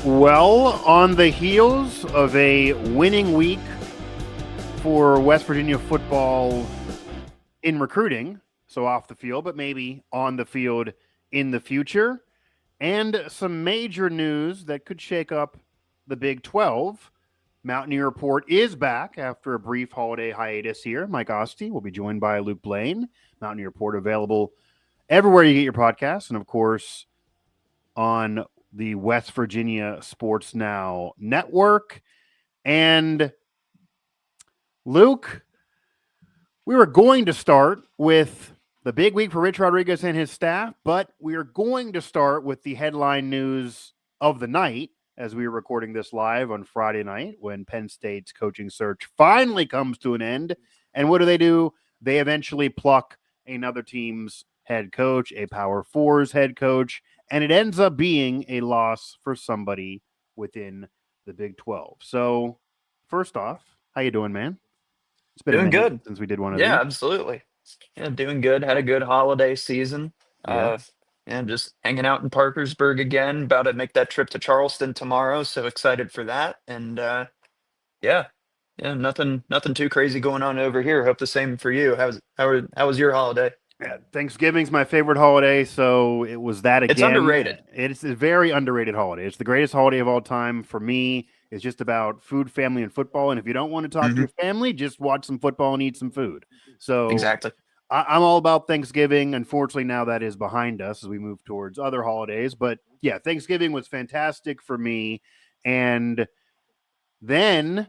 Well, on the heels of a winning week for West Virginia football in recruiting, so off the field, but maybe on the field in the future, and some major news that could shake up the Big 12. Mountaineer Report is back after a brief holiday hiatus here. Mike Asti will be joined by Luke Blain. Mountaineer Report available everywhere you get your podcasts, and of course on the West Virginia Sports Now network. And Luke, we were going to start with the big week for Rich Rodriguez and his staff, but we are going to start with the headline news of the night as we were recording this live on Friday night when Penn State's coaching search finally comes to an end. And what do? They eventually pluck another team's head coach, a Power Four's head coach, and it ends up being a loss for somebody within the Big 12. So, first off, how you doing, man? It's been a Doing minute good. since we did one of Yeah, these. absolutely. Yeah, doing good. Had a good holiday season. Yeah. Uh, and just hanging out in Parkersburg again. About to make that trip to Charleston tomorrow, so excited for that. And yeah, yeah, nothing too crazy going on over here. Hope the same for you. How was your holiday? Yeah, Thanksgiving's my favorite holiday, so it was that It's again. underrated. It's a very underrated holiday. It's the greatest holiday of all time for me. It's just about food, family, and football. And if you don't want to talk to Hmm. your family, just watch some football and eat some food. So Exactly. I'm all about Thanksgiving. Unfortunately, now that is behind us as we move towards other holidays. But yeah, Thanksgiving was fantastic for me. And then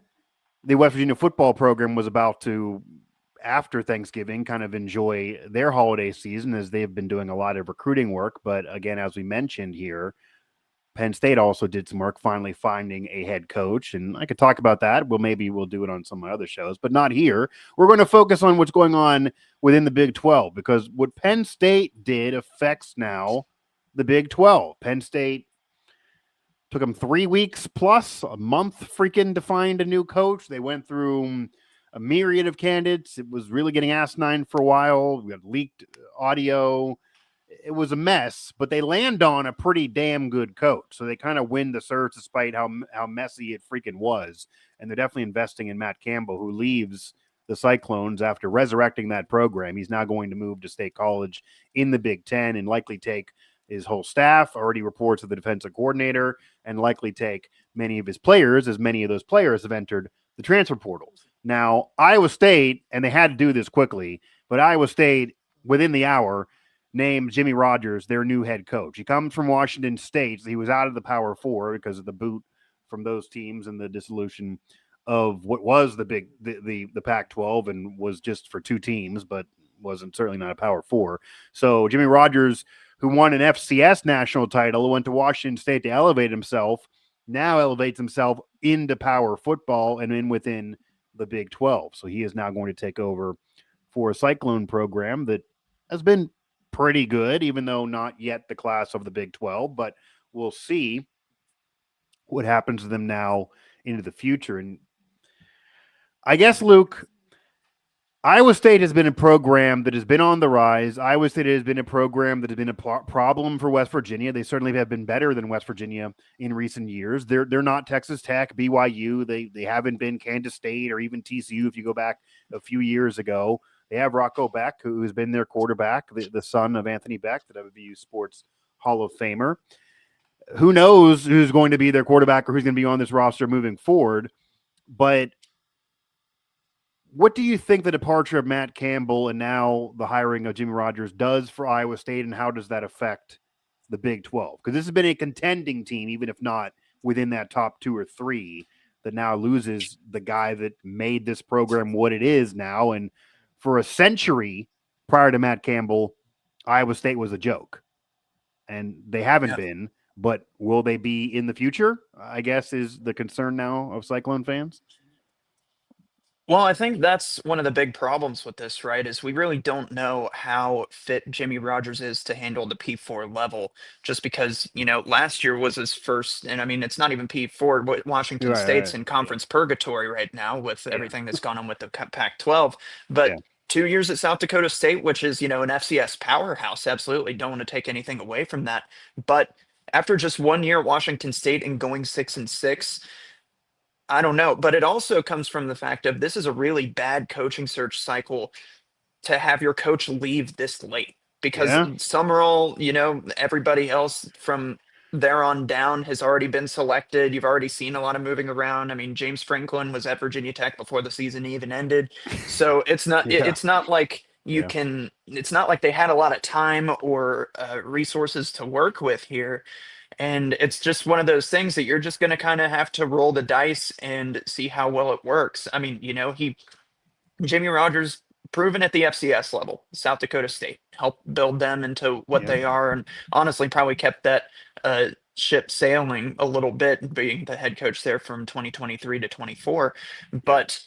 the West Virginia football program was about to, after Thanksgiving, kind of enjoy their holiday season as they've been doing a lot of recruiting work. But again, as we mentioned here, Penn State also did some work finally finding a head coach. And I could talk about that. Well, maybe we'll do it on some of my other shows, but not here. We're going to focus on what's going on within the Big 12 because what Penn State did affects now the Big 12. Penn State took them 3 weeks plus a month freaking to find a new coach. They went through a myriad of candidates. It was really getting asinine for a while. We had leaked audio. It was a mess, but they land on a pretty damn good coach. So they kind of win the search despite how messy it freaking was. And they're definitely investing in Matt Campbell, who leaves the Cyclones after resurrecting that program. He's now going to move to State College in the Big Ten and likely take his whole staff, already reports of the defensive coordinator, and likely take many of his players, as many of those players have entered the transfer portal. Now, Iowa State, and they had to do this quickly, but Iowa State, within the hour, named Jimmy Rogers their new head coach. He comes from Washington State. So he was out of the Power Four because of the boot from those teams and the dissolution of what was the Pac-12 and was just for two teams, but wasn't certainly not a Power Four. So Jimmy Rogers, who won an FCS national title, went to Washington State to elevate himself, now elevates himself into power football and in within the Big 12. So he is now going to take over for a Cyclone program that has been pretty good, even though not yet the class of the Big 12, but we'll see what happens to them now into the future. And I guess, Luke, Iowa State has been a program that has been on the rise. Iowa State has been a program that has been a problem for West Virginia. They certainly have been better than West Virginia in recent years. They're not Texas Tech, BYU. They haven't been Kansas State or even TCU if you go back a few years ago. They have Rocco Beck, who has been their quarterback, the son of Anthony Beck, the WVU Sports Hall of Famer. Who knows who's going to be their quarterback or who's going to be on this roster moving forward? But what do you think the departure of Matt Campbell and now the hiring of Jimmy Rogers does for Iowa State, and how does that affect the Big 12? Because this has been a contending team, even if not within that top two or three, that now loses the guy that made this program what it is now. And for a century prior to Matt Campbell, Iowa State was a joke. And they haven't been, but will they be in the future? I guess is the concern now of Cyclone fans. Well, I think that's one of the big problems with this, right? Is we really don't know how fit Jimmy Rogers is to handle the P4 level, just because, last year was his first, and I mean, it's not even P4, but Washington Right. State's in Yeah. conference purgatory right now with Yeah. everything that's gone on with the Pac-12. But Yeah. 2 years at South Dakota State, which is, an FCS powerhouse, absolutely don't want to take anything away from that. But after just 1 year at Washington State and going 6-6, I don't know. But it also comes from the fact of this is a really bad coaching search cycle to have your coach leave this late because Yeah. Summerall, everybody else from there on down has already been selected. You've already seen a lot of moving around. I mean, James Franklin was at Virginia Tech before the season even ended. So Yeah. it's not like Yeah. it's not like they had a lot of time or resources to work with here. And it's just one of those things that you're just going to kind of have to roll the dice and see how well it works. I mean, Jimmy Rogers proven at the FCS level, South Dakota State, helped build them into what Yeah. they are, and honestly probably kept that ship sailing a little bit, being the head coach there from 2023 to 24. Yeah. But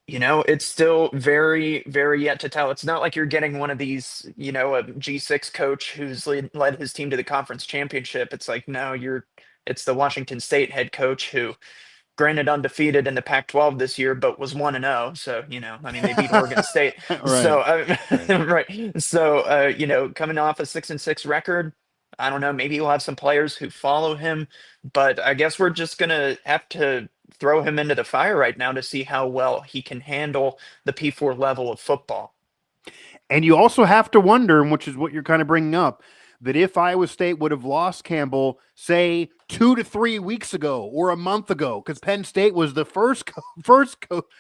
it's still very, very yet to tell. It's not like you're getting one of these, a G6 coach who's led his team to the conference championship. It's like, no, it's the Washington State head coach who, granted undefeated in the Pac-12 this year, but was 1-0. So, I mean, they beat Oregon State. Right. So, Right. right. So, coming off a 6-6 record, I don't know, maybe he'll have some players who follow him, but I guess we're just going to have to throw him into the fire right now to see how well he can handle the P4 level of football. And you also have to wonder, which is what you're kind of bringing up, that if Iowa State would have lost Campbell, say 2 to 3 weeks ago or a month ago, because Penn State was the first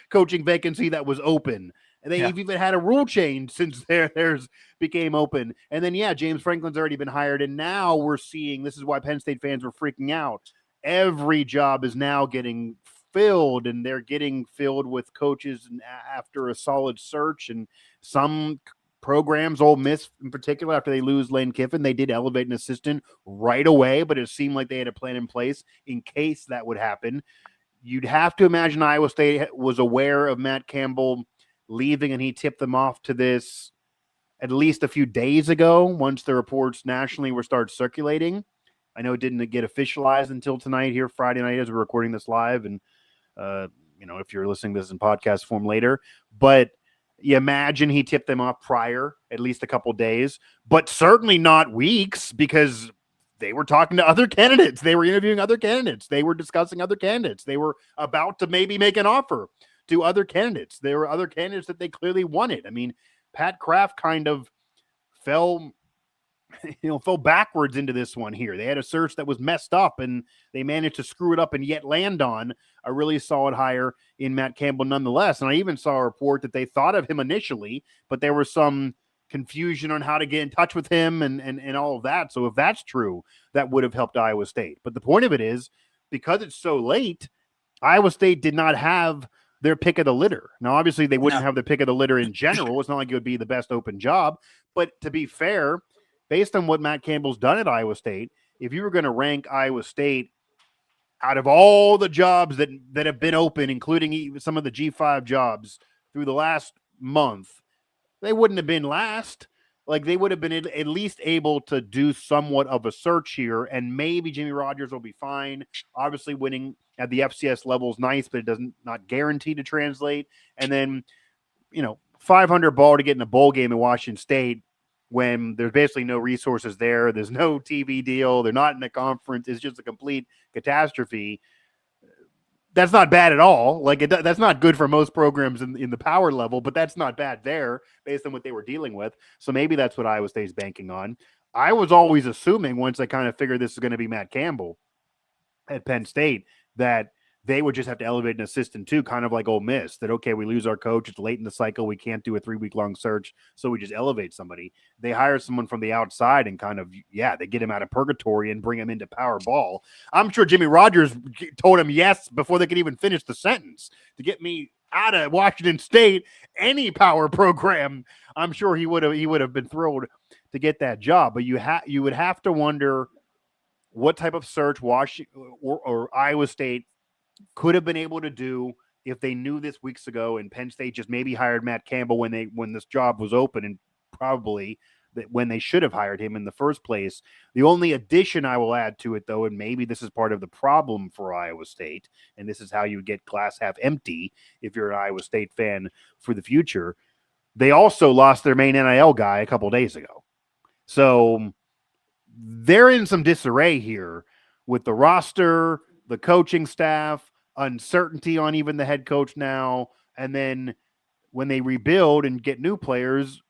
coaching vacancy that was open, and Yeah. they've even had a rule change since theirs became open. And then James Franklin's already been hired, and now we're seeing, this is why Penn State fans were freaking out. Every job is now getting filled, and they're getting filled with coaches and after a solid search. And some programs, Ole Miss in particular, after they lose Lane Kiffin, they did elevate an assistant right away, but it seemed like they had a plan in place in case that would happen. You'd have to imagine Iowa State was aware of Matt Campbell leaving, and he tipped them off to this at least a few days ago once the reports nationally were started circulating. I know it didn't get officialized until tonight here, Friday night, as we're recording this live. And, if you're listening to this in podcast form later, but you imagine he tipped them off prior, at least a couple days, but certainly not weeks, because they were talking to other candidates. They were interviewing other candidates. They were discussing other candidates. They were about to maybe make an offer to other candidates. There were other candidates that they clearly wanted. I mean, Pat Kraft kind of fell backwards into this one here. They had a search that was messed up, and they managed to screw it up and yet land on a really solid hire in Matt Campbell nonetheless. And I even saw a report that they thought of him initially, but there was some confusion on how to get in touch with him and all of that. So if that's true, that would have helped Iowa State. But the point of it is, because it's so late, Iowa State did not have their pick of the litter. Now, obviously, they wouldn't No. have the pick of the litter in general. It's not like it would be the best open job. But to be fair, based on what Matt Campbell's done at Iowa State, if you were going to rank Iowa State out of all the jobs that have been open, including some of the G5 jobs through the last month, they wouldn't have been last. Like, they would have been at least able to do somewhat of a search here, and maybe Jimmy Rogers will be fine. Obviously, winning at the FCS level is nice, but it doesn't not guarantee to translate. And then, 500 ball to get in a bowl game in Washington State when there's basically no resources there. There's no TV deal. They're not in a conference. It's just a complete catastrophe. That's not bad at all. Like, that's not good for most programs in the power level, but that's not bad there based on what they were dealing with. So maybe that's what Iowa State's banking on. I was always assuming, once I kind of figured this is going to be Matt Campbell at Penn State, that they would just have to elevate an assistant too, kind of like Ole Miss, that, okay, we lose our coach. It's late in the cycle. We can't do a 3-week-long search. So we just elevate somebody. They hire someone from the outside and kind of, they get him out of purgatory and bring him into power ball. I'm sure Jimmy Rogers told him yes before they could even finish the sentence. To get me out of Washington State, any power program, I'm sure he would have been thrilled to get that job. But you would have to wonder what type of search Washington or Iowa State could have been able to do if they knew this weeks ago, and Penn State just maybe hired Matt Campbell when this job was open, and probably that when they should have hired him in the first place. The only addition I will add to it, though, and maybe this is part of the problem for Iowa State, and this is how you get glass half empty if you're an Iowa State fan for the future, they also lost their main NIL guy a couple days ago. So they're in some disarray here with the roster, the coaching staff, uncertainty on even the head coach now, and then when they rebuild and get new players,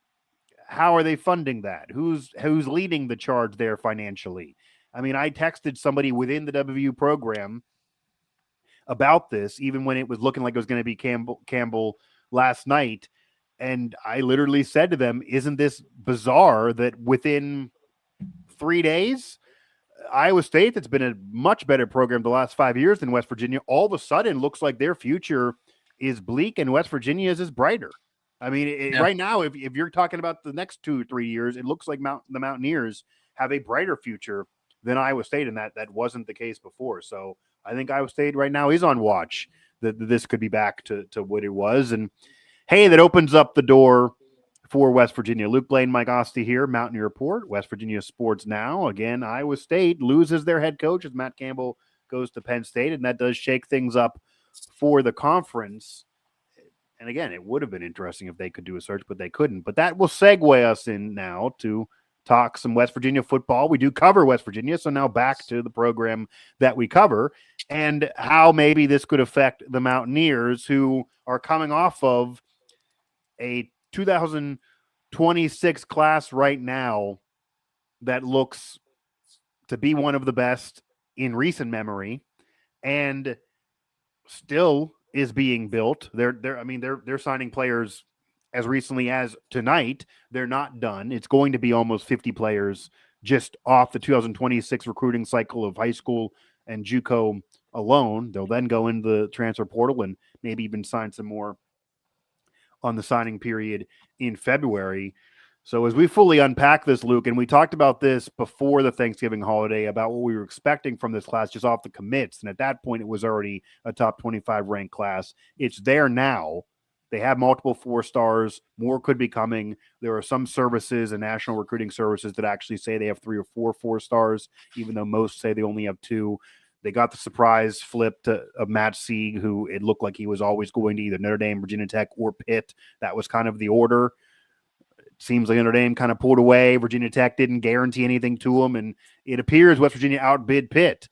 how are they funding that? Who's leading the charge there financially? I mean, I texted somebody within the WVU program about this, even when it was looking like it was going to be Campbell last night, and I literally said to them, "Isn't this bizarre that within 3 days, Iowa State, that's been a much better program the last 5 years than West Virginia, all of a sudden looks like their future is bleak and West Virginia's is brighter." I mean, Yeah. right now, if you're talking about the next 2 or 3 years, it looks like the Mountaineers have a brighter future than Iowa State, and that wasn't the case before. So I think Iowa State right now is on watch that this could be back to what it was. And hey, that opens up the door for West Virginia. Luke Blain, Mike Asti here, Mountaineer Report, West Virginia Sports Now. Again, Iowa State loses their head coach as Matt Campbell goes to Penn State, and that does shake things up for the conference. And again, it would have been interesting if they could do a search, but they couldn't. But that will segue us in now to talk some West Virginia football. We do cover West Virginia, so now back to the program that we cover and how maybe this could affect the Mountaineers, who are coming off of a 2026 class right now that looks to be one of the best in recent memory and still is being built. They're signing players as recently as tonight. They're not done. It's going to be almost 50 players just off the 2026 recruiting cycle of high school and JUCO alone. They'll then go into the transfer portal and maybe even sign some more on the signing period in February. So as we fully unpack this, Luke, and we talked about this before the Thanksgiving holiday about what we were expecting from this class just off the commits. And at that point, it was already a top 25 ranked class. It's there now. They have multiple 4 stars. More could be coming. There are some services and national recruiting services that actually say they have 3 or 4 4-stars, even though most say they only have 2. They got the surprise flip of Matt Sieg, who it looked like he was always going to either Notre Dame, Virginia Tech, or Pitt. That was kind of the order. It seems like Notre Dame kind of pulled away. Virginia Tech didn't guarantee anything to him, and it appears West Virginia outbid Pitt,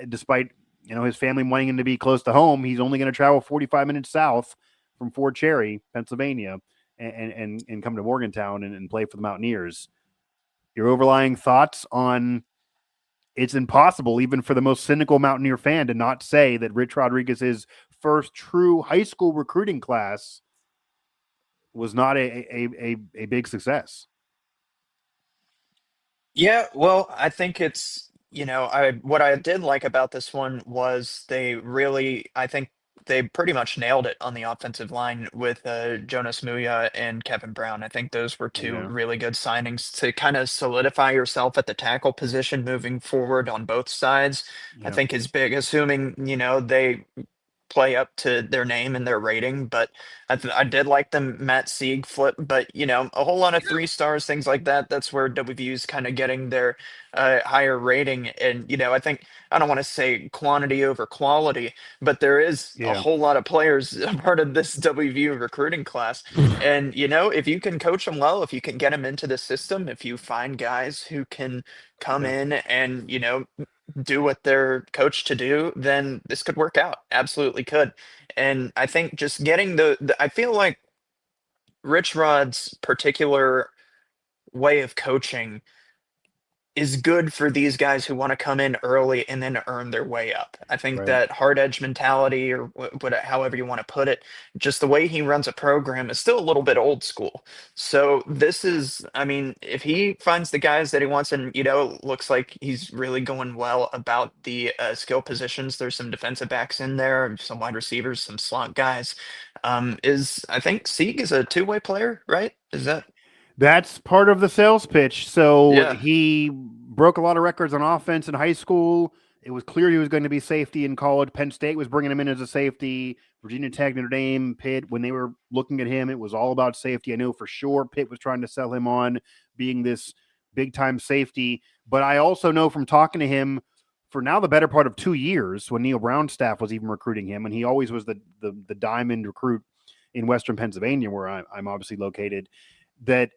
despite his family wanting him to be close to home. He's only going to travel 45 minutes south from Fort Cherry, Pennsylvania, and come to Morgantown and play for the Mountaineers. Your overlying thoughts on it's impossible, even for the most cynical Mountaineer fan, to not say that Rich Rodriguez's first true high school recruiting class was not a big success. Yeah, well, I think it's, what I did like about this one was I think they pretty much nailed it on the offensive line with Jonas Muya and Kevin Brown. I think those were 2 Yeah. really good signings to kind of solidify yourself at the tackle position moving forward on both sides. I Yeah. think is big, assuming, they play up to their name and their rating, but I did like the Matt Sieg flip, but a whole lot of 3 stars, things like that. That's where WVU's kind of getting their higher rating, and I think I don't want to say quantity over quality, but there is a Yeah. whole lot of players a part of this WVU recruiting class, and if you can coach them well, if you can get them into the system, if you find guys who can come Yeah. in and do what they're coached to do, then this could work out. Absolutely could. And I think just getting I feel like Rich Rod's particular way of coaching is good for these guys who want to come in early and then earn their way up. I think Right. that hard edge mentality, or however you want to put it, just the way he runs a program is still a little bit old school. So this is, I mean, if he finds the guys that he wants, and looks like he's really going well about the skill positions. There's some defensive backs in there, some wide receivers, some slot guys. Is I think Sieg is a 2-way player, right? Is that? That's part of the sales pitch. So Yeah. he broke a lot of records on offense in high school. It was clear he was going to be safety in college. Penn State was bringing him in as a safety. Virginia Tech, Notre Dame, Pitt, when they were looking at him, it was all about safety. I know for sure Pitt was trying to sell him on being this big-time safety. But I also know from talking to him for now the better part of 2 years when Neil Brown's staff was even recruiting him, and he always was the diamond recruit in Western Pennsylvania, where I'm obviously located, that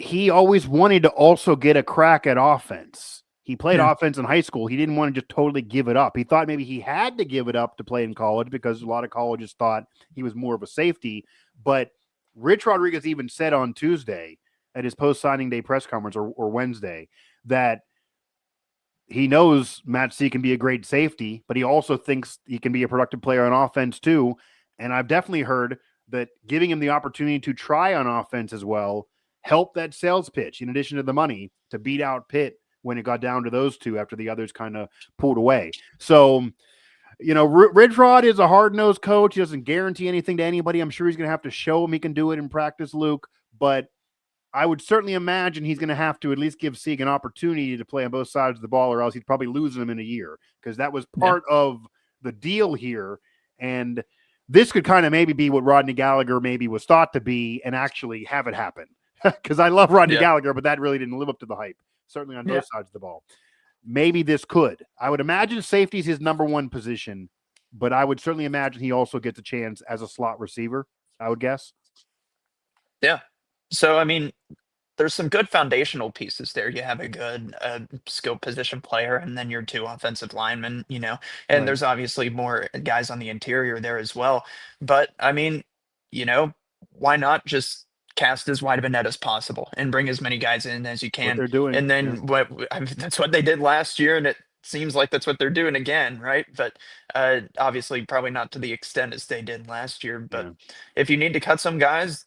he always wanted to also get a crack at offense. He played Yeah. offense in high school. He didn't want to just totally give it up. He thought maybe he had to give it up to play in college because a lot of colleges thought he was more of a safety. But Rich Rodriguez even said on Tuesday at his post-signing day press conference or Wednesday that he knows Matt C can be a great safety, but he also thinks he can be a productive player on offense too. And I've definitely heard that giving him the opportunity to try on offense as well helped that sales pitch in addition to the money to beat out Pitt when it got down to those two after the others kind of pulled away. So, you know, Rich Rod is a hard-nosed coach. He doesn't guarantee anything to anybody. I'm sure he's going to have to show him he can do it in practice, Luke, but I would certainly imagine he's going to have to at least give Sieg an opportunity to play on both sides of the ball, or else he'd probably lose him in a year, because that was part of the deal here. And this could kind of maybe be what Rodney Gallagher maybe was thought to be and actually have it happen. Because I love Rodney Gallagher, but that really didn't live up to the hype, certainly on both sides of the ball. Maybe this could. I would imagine safety is his number one position, but I would certainly imagine he also gets a chance as a slot receiver, I would guess. Yeah. So, I mean, there's some good foundational pieces there. You have a good skill position player, and then your two offensive linemen, you know, and there's obviously more guys on the interior there as well. But I mean, you know, why not just cast as wide of a net as possible and bring as many guys in as you What can? they're doing. And then I mean, that's what they did last year, and it seems like that's what they're doing again, right? But obviously, probably not to the extent as they did last year. But if you need to cut some guys,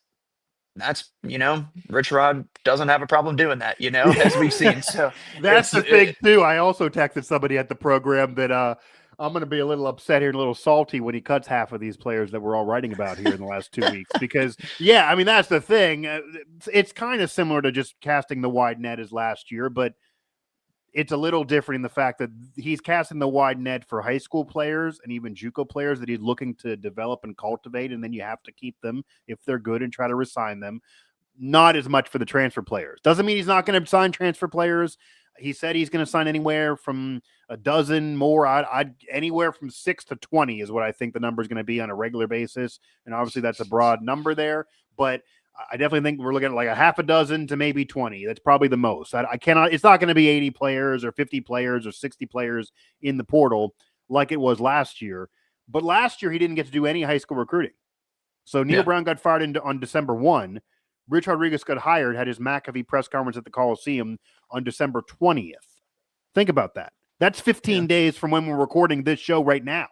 that's, you know, Rich Rod doesn't have a problem doing that, you know, as we've seen. So that's the thing too. I also texted somebody at the program that I'm going to be a little upset here and a little salty when he cuts half of these players that we're all writing about here in the last 2 weeks, because I mean, that's the thing. It's kind of similar to just casting the wide net as last year, but it's a little different in the fact that he's casting the wide net for high school players and even JUCO players that he's looking to develop and cultivate, and then you have to keep them if they're good and try to resign them. Not as much for the transfer players. Doesn't mean he's not going to sign transfer players. He said he's going to sign anywhere from a dozen more. I'd anywhere from 6 to 20 is what I think the number is going to be on a regular basis. And obviously that's a broad number there, but I definitely think we're looking at like a half a dozen to maybe 20. That's probably the most. I cannot, it's not going to be 80 players or 50 players or 60 players in the portal like it was last year. But last year he didn't get to do any high school recruiting. So Neil Brown got fired on December 1. Rich Rodriguez got hired, had his McAfee press conference at the Coliseum on December 20th. Think about that. That's 15 days from when we're recording this show right now.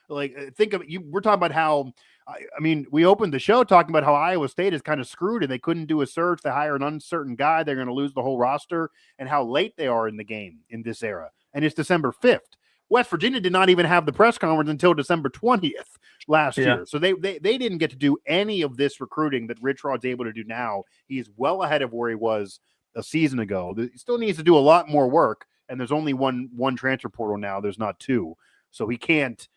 Like, think of you. We're talking about how, I mean, we opened the show talking about how Iowa State is kind of screwed and they couldn't do a search. They hire an uncertain guy. They're going to lose the whole roster, and how late they are in the game in this era. And it's December 5th. West Virginia did not even have the press conference until December 20th last year. So they didn't get to do any of this recruiting that Rich Rod's able to do now. He's well ahead of where he was a season ago. He still needs to do a lot more work, and there's only one transfer portal now. There's not two. So he can't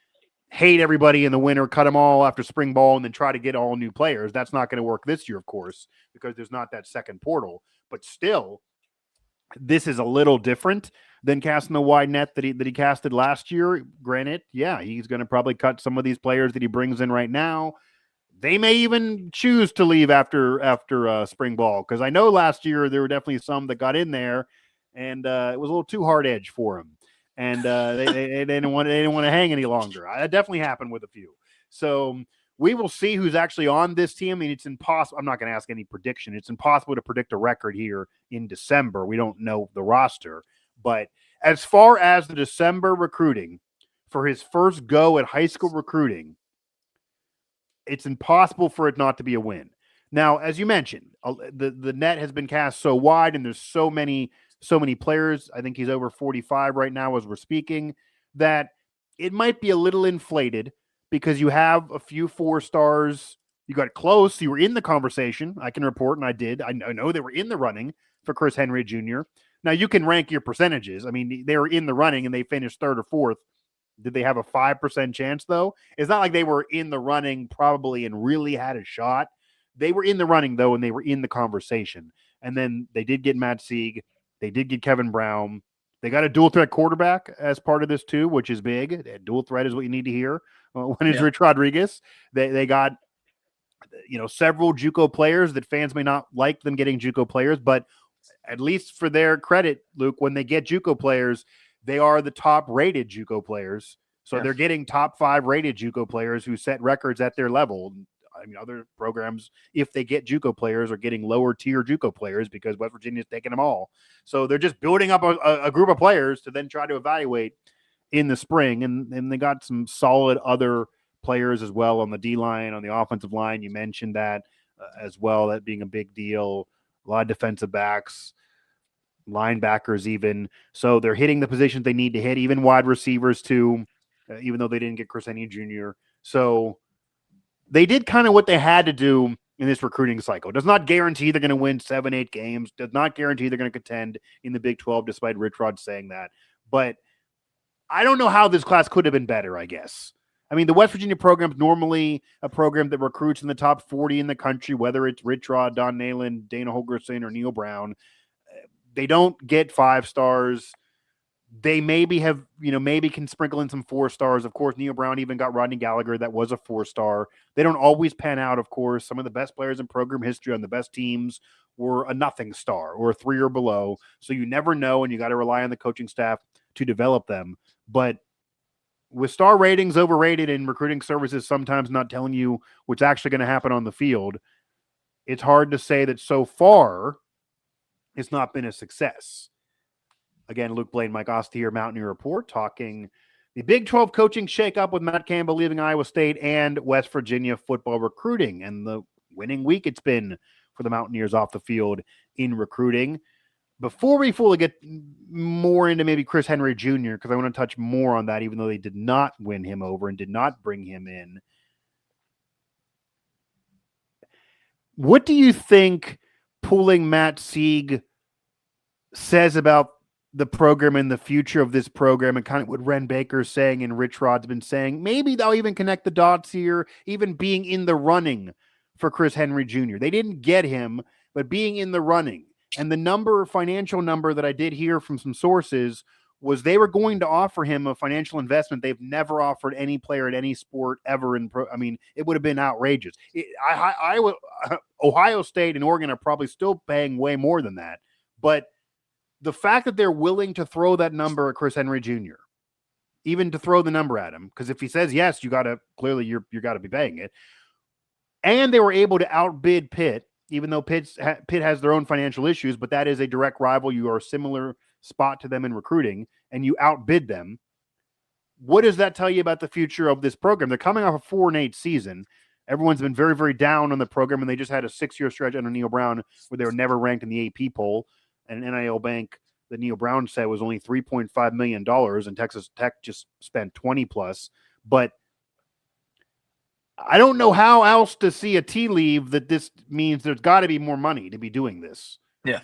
hate everybody in the winter, cut them all after spring ball, and then try to get all new players. That's not going to work this year, of course, because there's not that second portal. But still, this is a little different than casting the wide net that he casted last year. Granted, he's going to probably cut some of these players that he brings in right now. They may even choose to leave after spring ball, because I know last year there were definitely some that got in there, and it was a little too hard edge for them, and they didn't want to hang any longer. That definitely happened with a few. So we will see who's actually on this team. I mean, it's impossible. I'm not going to ask any prediction. It's impossible to predict a record here in December. We don't know the roster. But as far as the December recruiting for his first go at high school recruiting, it's impossible for it not to be a win. Now, as you mentioned, the net has been cast so wide, and there's so many players. I think he's over 45 right now as we're speaking, that it might be a little inflated, because you have a few 4-stars. You got close. You were in the conversation. I can report, and I did. I know they were in the running for Chris Henry Jr. Now, you can rank your percentages. I mean, they were in the running, and they finished 3rd or 4th. Did they have a 5% chance, though? It's not like they were in the running probably and really had a shot. They were in the running, though, and they were in the conversation. And then they did get Matt Sieg. They did get Kevin Brown. They got a dual threat quarterback as part of this, too, which is big. A dual threat is what you need to hear when it's Rich Rodriguez. They got several JUCO players that fans may not like them getting JUCO players, but at least for their credit, Luke, when they get JUCO players, they are the top rated JUCO players. So they're getting top 5 rated JUCO players who set records at their level. I mean, other programs, if they get JUCO players, are getting lower tier JUCO players because West Virginia's taking them all. So they're just building up a group of players to then try to evaluate in the spring. And they got some solid other players as well on the D line, on the offensive line. You mentioned that as well, that being a big deal. A lot of defensive backs, linebackers even. So they're hitting the positions they need to hit, even wide receivers too, even though they didn't get Chris Henry Jr. So they did kind of what they had to do in this recruiting cycle. Does not guarantee they're going to win 7-8 games. Does not guarantee they're going to contend in the Big 12, despite Rich Rod saying that. But I don't know how this class could have been better, I guess. I mean, the West Virginia program is normally a program that recruits in the top 40 in the country, whether it's Rich Rod, Don Nalen, Dana Holgerson, or Neil Brown. They don't get 5 stars. They maybe have, maybe can sprinkle in some 4 stars. Of course, Neil Brown even got Rodney Gallagher. That was a 4-star. They don't always pan out, of course. Some of the best players in program history on the best teams were a nothing star or a 3 or below. So you never know, and you got to rely on the coaching staff to develop them. But with star ratings overrated and recruiting services sometimes not telling you what's actually going to happen on the field, it's hard to say that so far it's not been a success. Again, Luke Blain, Mike Asti here, Mountaineer Report, talking the Big 12 coaching shakeup with Matt Campbell leaving Iowa State and West Virginia football recruiting and the winning week it's been for the Mountaineers off the field in recruiting. Before we fully get more into maybe Chris Henry Jr., because I want to touch more on that, even though they did not win him over and did not bring him in. What do you think pulling Matt Sieg says about the program and the future of this program, and kind of what Ren Baker's saying and Rich Rod's been saying? Maybe they'll even connect the dots here, even being in the running for Chris Henry Jr. They didn't get him, but being in the running. And the financial number that I did hear from some sources was they were going to offer him a financial investment they've never offered any player at any sport ever I mean, it would have been outrageous. Ohio State and Oregon are probably still paying way more than that. But the fact that they're willing to throw that number at Chris Henry Jr., even to throw the number at him, because if he says yes, you got to be paying it. And they were able to outbid Pitt, even though Pitt has their own financial issues, but that is a direct rival. You are a similar spot to them in recruiting, and you outbid them. What does that tell you about the future of this program? They're coming off a 4-8 season. Everyone's been very, very down on the program, and they just had a 6-year stretch under Neil Brown where they were never ranked in the AP poll. And an NIL bank that Neil Brown said was only $3.5 million, and Texas Tech just spent 20 plus. But I don't know how else to see a tea leaf that this means there's got to be more money to be doing this. Yeah.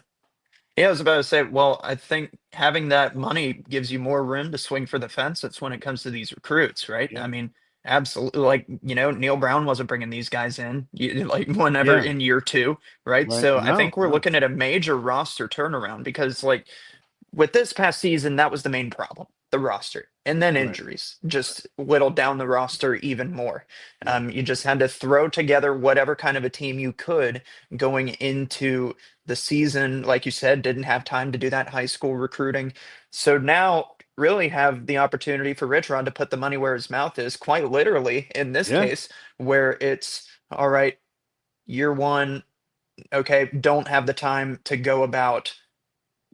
Yeah, I was about to say, well, I think having that money gives you more room to swing for the fences when it comes to these recruits, right? Yeah. I mean, absolutely. Like, Neil Brown wasn't bringing these guys in like whenever in year 2, right? So I think we're looking at a major roster turnaround because, like, with this past season, that was the main problem, the roster. And then injuries just whittled down the roster even more. You just had to throw together whatever kind of a team you could going into the season. Like you said, didn't have time to do that high school recruiting. So now really have the opportunity for Rich Rod to put the money where his mouth is, quite literally in this case, where it's, all right, year 1, okay, don't have the time to go about.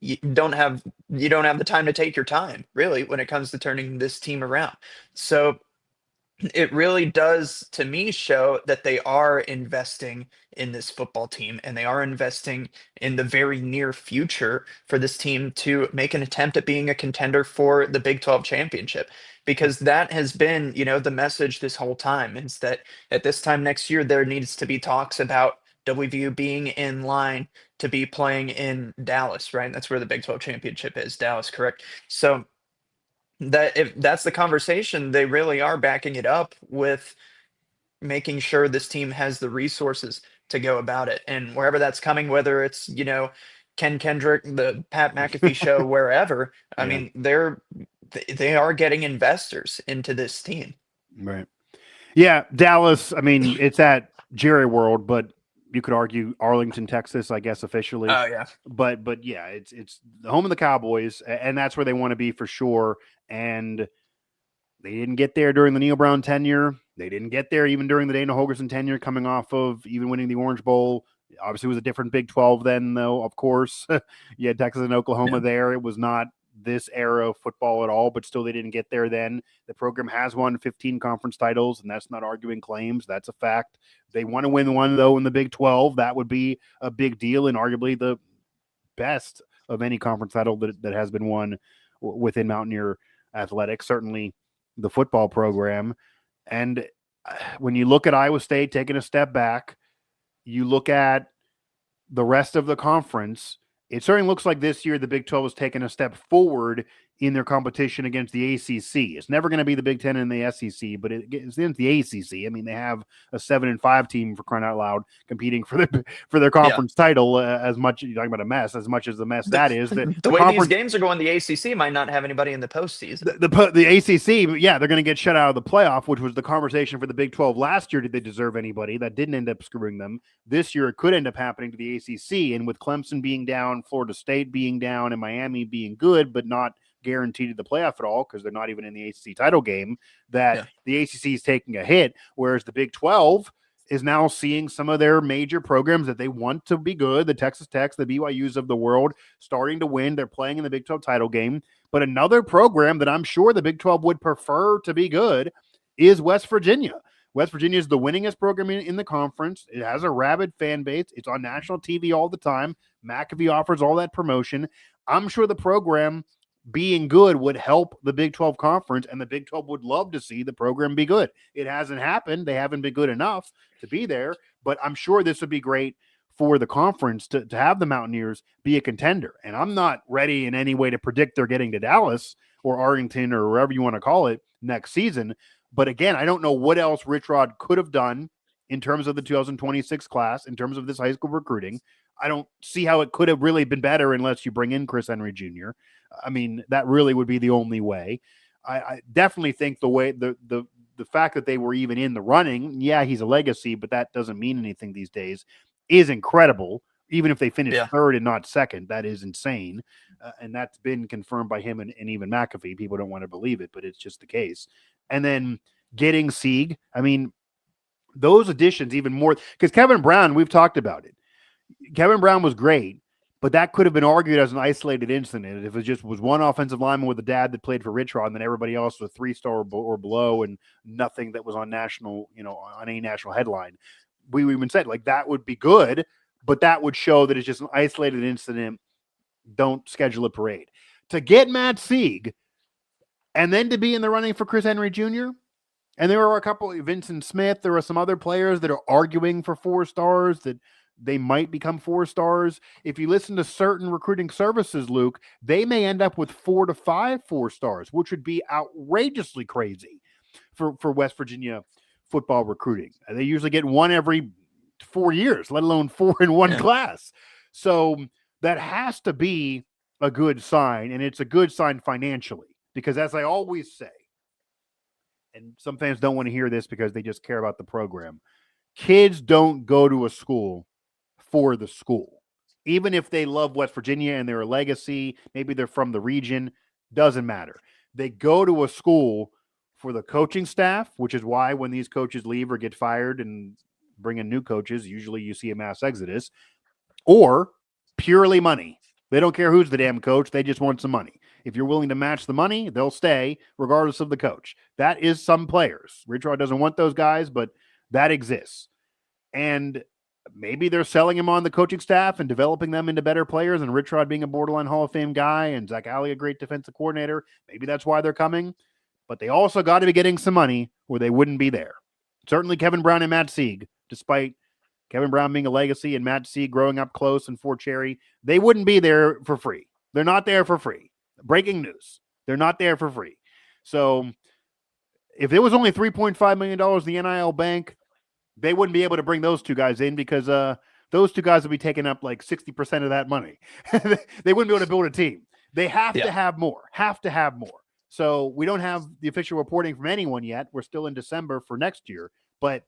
You don't have the time to take your time, really, when it comes to turning this team around. So it really does, to me, show that they are investing in this football team, and they are investing in the very near future for this team to make an attempt at being a contender for the Big 12 championship. Because that has been, the message this whole time, is that at this time next year, there needs to be talks about WVU being in line to be playing in Dallas, right? That's where the Big 12 championship is, Dallas, correct? So that if that's the conversation, they really are backing it up with making sure this team has the resources to go about it. And wherever that's coming, whether it's, Ken Kendrick, the Pat McAfee show, wherever, I mean, they are getting investors into this team. Right. Yeah, Dallas, I mean, it's at Jerry World, but you could argue Arlington, Texas, I guess officially. Oh yeah. But yeah, it's the home of the Cowboys, and that's where they want to be for sure. And they didn't get there during the Neil Brown tenure. They didn't get there even during the Dana Holgorsen tenure, coming off of even winning the Orange Bowl. Obviously, it was a different Big 12 then, though, of course. You had Texas and Oklahoma Yeah. there. It was not this era of football at all, but still they didn't get there then. The program has won 15 conference titles, and that's not arguing claims. That's a fact. They want to win one, though, in the Big 12. That would be a big deal and arguably the best of any conference title that has been won within Mountaineer athletics, certainly the football program. And when you look at Iowa State taking a step back, you look at the rest of the conference, it certainly looks like this year the Big 12 has taken a step forward in their competition against the ACC. It's never going to be the Big 10 and the SEC, but it's in the ACC. I mean, they have a 7-5 team, for crying out loud, competing for their conference title. As much, you're talking about a mess, as much as the mess that is. The way these games are going, the ACC might not have anybody in the postseason. The ACC, yeah, they're going to get shut out of the playoff, which was the conversation for the Big 12 last year. Did they deserve anybody? That didn't end up screwing them. This year, it could end up happening to the ACC, and with Clemson being down, Florida State being down, and Miami being good, but not guaranteed to the playoff at all because they're not even in the ACC title game, that the ACC is taking a hit, whereas the Big 12 is now seeing some of their major programs that they want to be good, the Texas Techs, the BYUs of the world, starting to win. They're playing in the Big 12 title game. But another program that I'm sure the Big 12 would prefer to be good is West Virginia. West Virginia is the winningest program in the conference. It has a rabid fan base. It's on national TV all the time. McAfee offers all that promotion. I'm sure the program being good would help the Big 12 conference, and the Big 12 would love to see the program be good. It hasn't happened. They haven't been good enough to be there, but I'm sure this would be great for the conference to have the Mountaineers be a contender. And I'm not ready in any way to predict they're getting to Dallas or Arlington or wherever you want to call it next season. But again, I don't know what else Rich Rod could have done in terms of the 2026 class, in terms of this high school recruiting. I don't see how it could have really been better unless you bring in Chris Henry Jr. I mean, that really would be the only way. I definitely think the fact that they were even in the running, yeah, he's a legacy, but that doesn't mean anything these days, is incredible. Even if they finish third and not second, that is insane. And that's been confirmed by him and even McAfee. People don't want to believe it, but it's just the case. And then getting Sieg, I mean, those additions even more, because Kevin Brown, we've talked about it. Kevin Brown was great, but that could have been argued as an isolated incident if it just was one offensive lineman with a dad that played for Rich Rod, and then everybody else was 3-star or below, and nothing that was on national, on any national headline. We even said like that would be good, but that would show that it's just an isolated incident. Don't schedule a parade. To get Matt Sieg, and then to be in the running for Chris Henry Jr., and there were a couple, Vincent Smith, there are some other players that are arguing for 4 stars that they might become 4 stars. If you listen to certain recruiting services, Luke, they may end up with 4 to 5 4 stars, which would be outrageously crazy for West Virginia football recruiting. They usually get 1 every 4 years, let alone 4 in one class. So that has to be a good sign, and it's a good sign financially, because as I always say, and some fans don't want to hear this because they just care about the program, kids don't go to a school for the school. Even if they love West Virginia and they're a legacy, maybe they're from the region, doesn't matter. They go to a school for the coaching staff, which is why when these coaches leave or get fired and bring in new coaches, usually you see a mass exodus, or purely money. They don't care who's the damn coach. They just want some money. If you're willing to match the money, they'll stay regardless of the coach. That is some players. Rich Rod doesn't want those guys, but that exists. And maybe they're selling him on the coaching staff and developing them into better players, and Rich Rod being a borderline Hall of Fame guy and Zach Alley a great defensive coordinator. Maybe that's why they're coming. But they also got to be getting some money or they wouldn't be there. Certainly Kevin Brown and Matt Sieg, despite Kevin Brown being a legacy and Matt Sieg growing up close in Fort Cherry, they wouldn't be there for free. They're not there for free. Breaking news. They're not there for free. So if it was only $3.5 million in the NIL bank, they wouldn't be able to bring those 2 guys in because those 2 guys would be taking up like 60% of that money. They wouldn't be able to build a team. They have to have more. So we don't have the official reporting from anyone yet. We're still in December for next year. But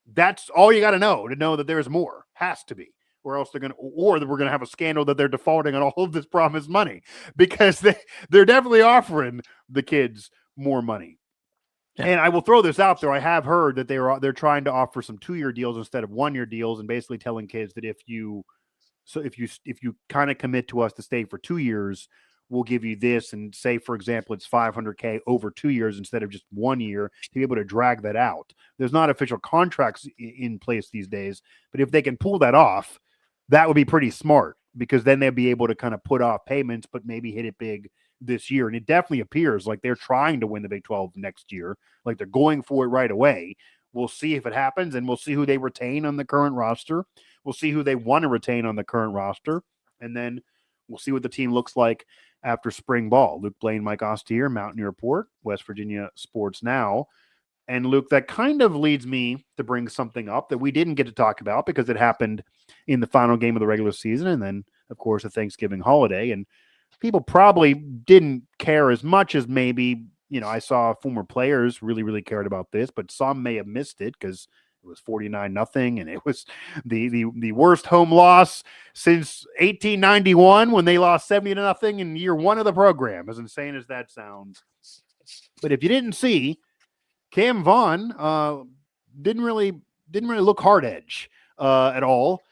That's all you got to know that there's more. Has to be. Or else they're going to, or we're going to have a scandal that they're defaulting on all of this promised money because they're definitely offering the kids more money. Yeah. And I will throw this out there. I have heard that they're trying to offer some 2-year deals instead of 1-year deals, and basically telling kids that if you kind of commit to us to stay for 2 years, we'll give you this. And say, for example, it's 500K over 2 years instead of just 1 year, to be able to drag that out. There's not official contracts in place these days, but if they can pull that off, that would be pretty smart because then they'll be able to kind of put off payments, but maybe hit it big this year. And it definitely appears like they're trying to win the Big 12 next year. Like they're going for it right away. We'll see if it happens, and we'll see who they retain on the current roster. We'll see who they want to retain on the current roster, and then we'll see what the team looks like after spring ball. Luke Blain, Mike Asti here, Mountaineer Report, West Virginia Sports Now. And Luke, that kind of leads me to bring something up that we didn't get to talk about because it happened in the final game of the regular season, and then, of course, the Thanksgiving holiday. And people probably didn't care as much as maybe, I saw former players really, really cared about this, but some may have missed it because it was 49-0, and it was the worst home loss since 1891 when they lost 70-0 in year one of the program. As insane as that sounds, but if you didn't see, Cam Vaughn didn't really look hard edge at all.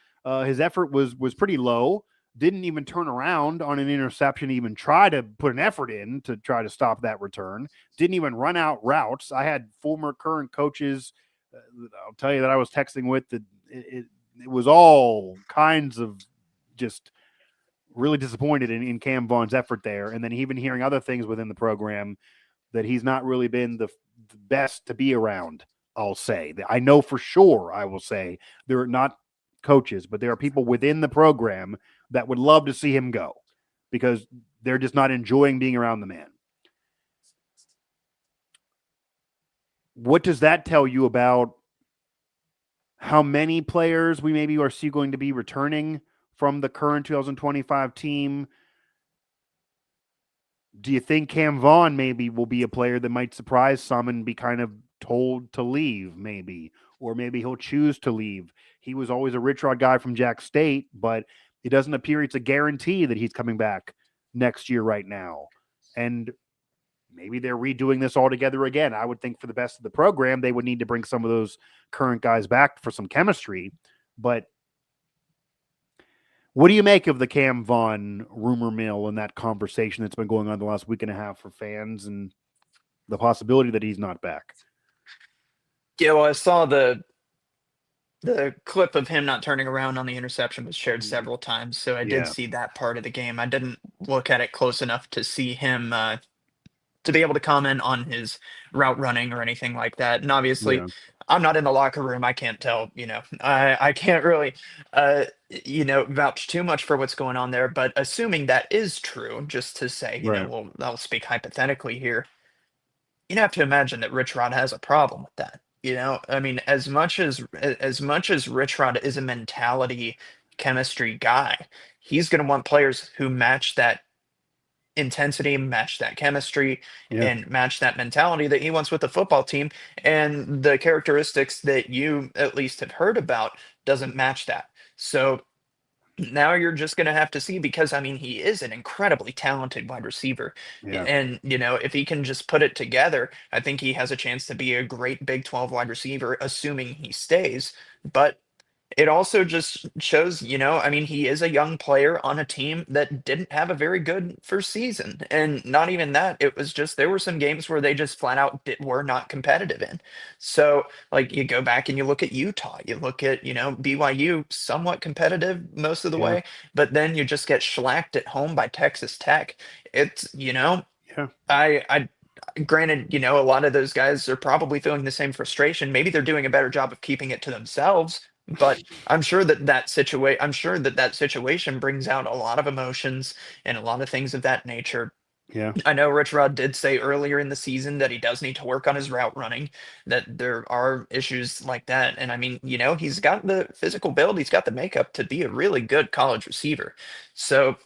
His effort was pretty low. Didn't even turn around on an interception, even try to put an effort in to try to stop that return. Didn't even run out routes. I had former current coaches, I'll tell you, that I was texting with, that it was all kinds of just really disappointed in Cam Vaughn's effort there. And then even hearing other things within the program that he's not really been the best to be around, I'll say. I know for sure, I will say, there are not coaches, but there are people within the program that would love to see him go because they're just not enjoying being around the man. What does that tell you about how many players we maybe are going to be returning from the current 2025 team? Do you think Cam Vaughn maybe will be a player that might surprise some and be kind of told to leave, maybe? Or maybe he'll choose to leave. He was always a Rich Rod guy from Jack State, but it doesn't appear it's a guarantee that he's coming back next year right now. And maybe they're redoing this all together again. I would think for the best of the program, they would need to bring some of those current guys back for some chemistry. But what do you make of the Cam Vaughn rumor mill and that conversation that's been going on the last week and a half for fans and the possibility that he's not back? Yeah, well, I saw the clip of him not turning around on the interception was shared several times, so I did Yeah. see that part of the game. I didn't look at it close enough to see him to be able to comment on his route running or anything like that. And obviously, Yeah. I'm not in the locker room. I can't tell, I can't really, vouch too much for what's going on there. But assuming that is true, just to say, Right. I'll speak hypothetically here. You'd have to imagine that Rich Rod has a problem with that. I mean, as much as Rich Rod is a mentality chemistry guy, he's going to want players who match that intensity, match that chemistry, Yeah. and match that mentality that he wants with the football team. And the characteristics that you at least have heard about doesn't match that. So now you're just going to have to see, because I mean, he is an incredibly talented wide receiver. Yeah. And, if he can just put it together, I think he has a chance to be a great Big 12 wide receiver, assuming he stays. But it also just shows, I mean, he is a young player on a team that didn't have a very good first season. And not even that, it was just there were some games where they just flat out were not competitive in. So, like, you go back and you look at Utah, you look at, BYU, somewhat competitive most of the Yeah. way, but then you just get shellacked at home by Texas Tech. It's, Yeah. I granted, a lot of those guys are probably feeling the same frustration. Maybe they're doing a better job of keeping it to themselves, but I'm sure that that situation brings out a lot of emotions and a lot of things of that nature. Yeah. I know Rich Rod did say earlier in the season that he does need to work on his route running, that there are issues like that. And I mean, he's got the physical build, he's got the makeup to be a really good college receiver. So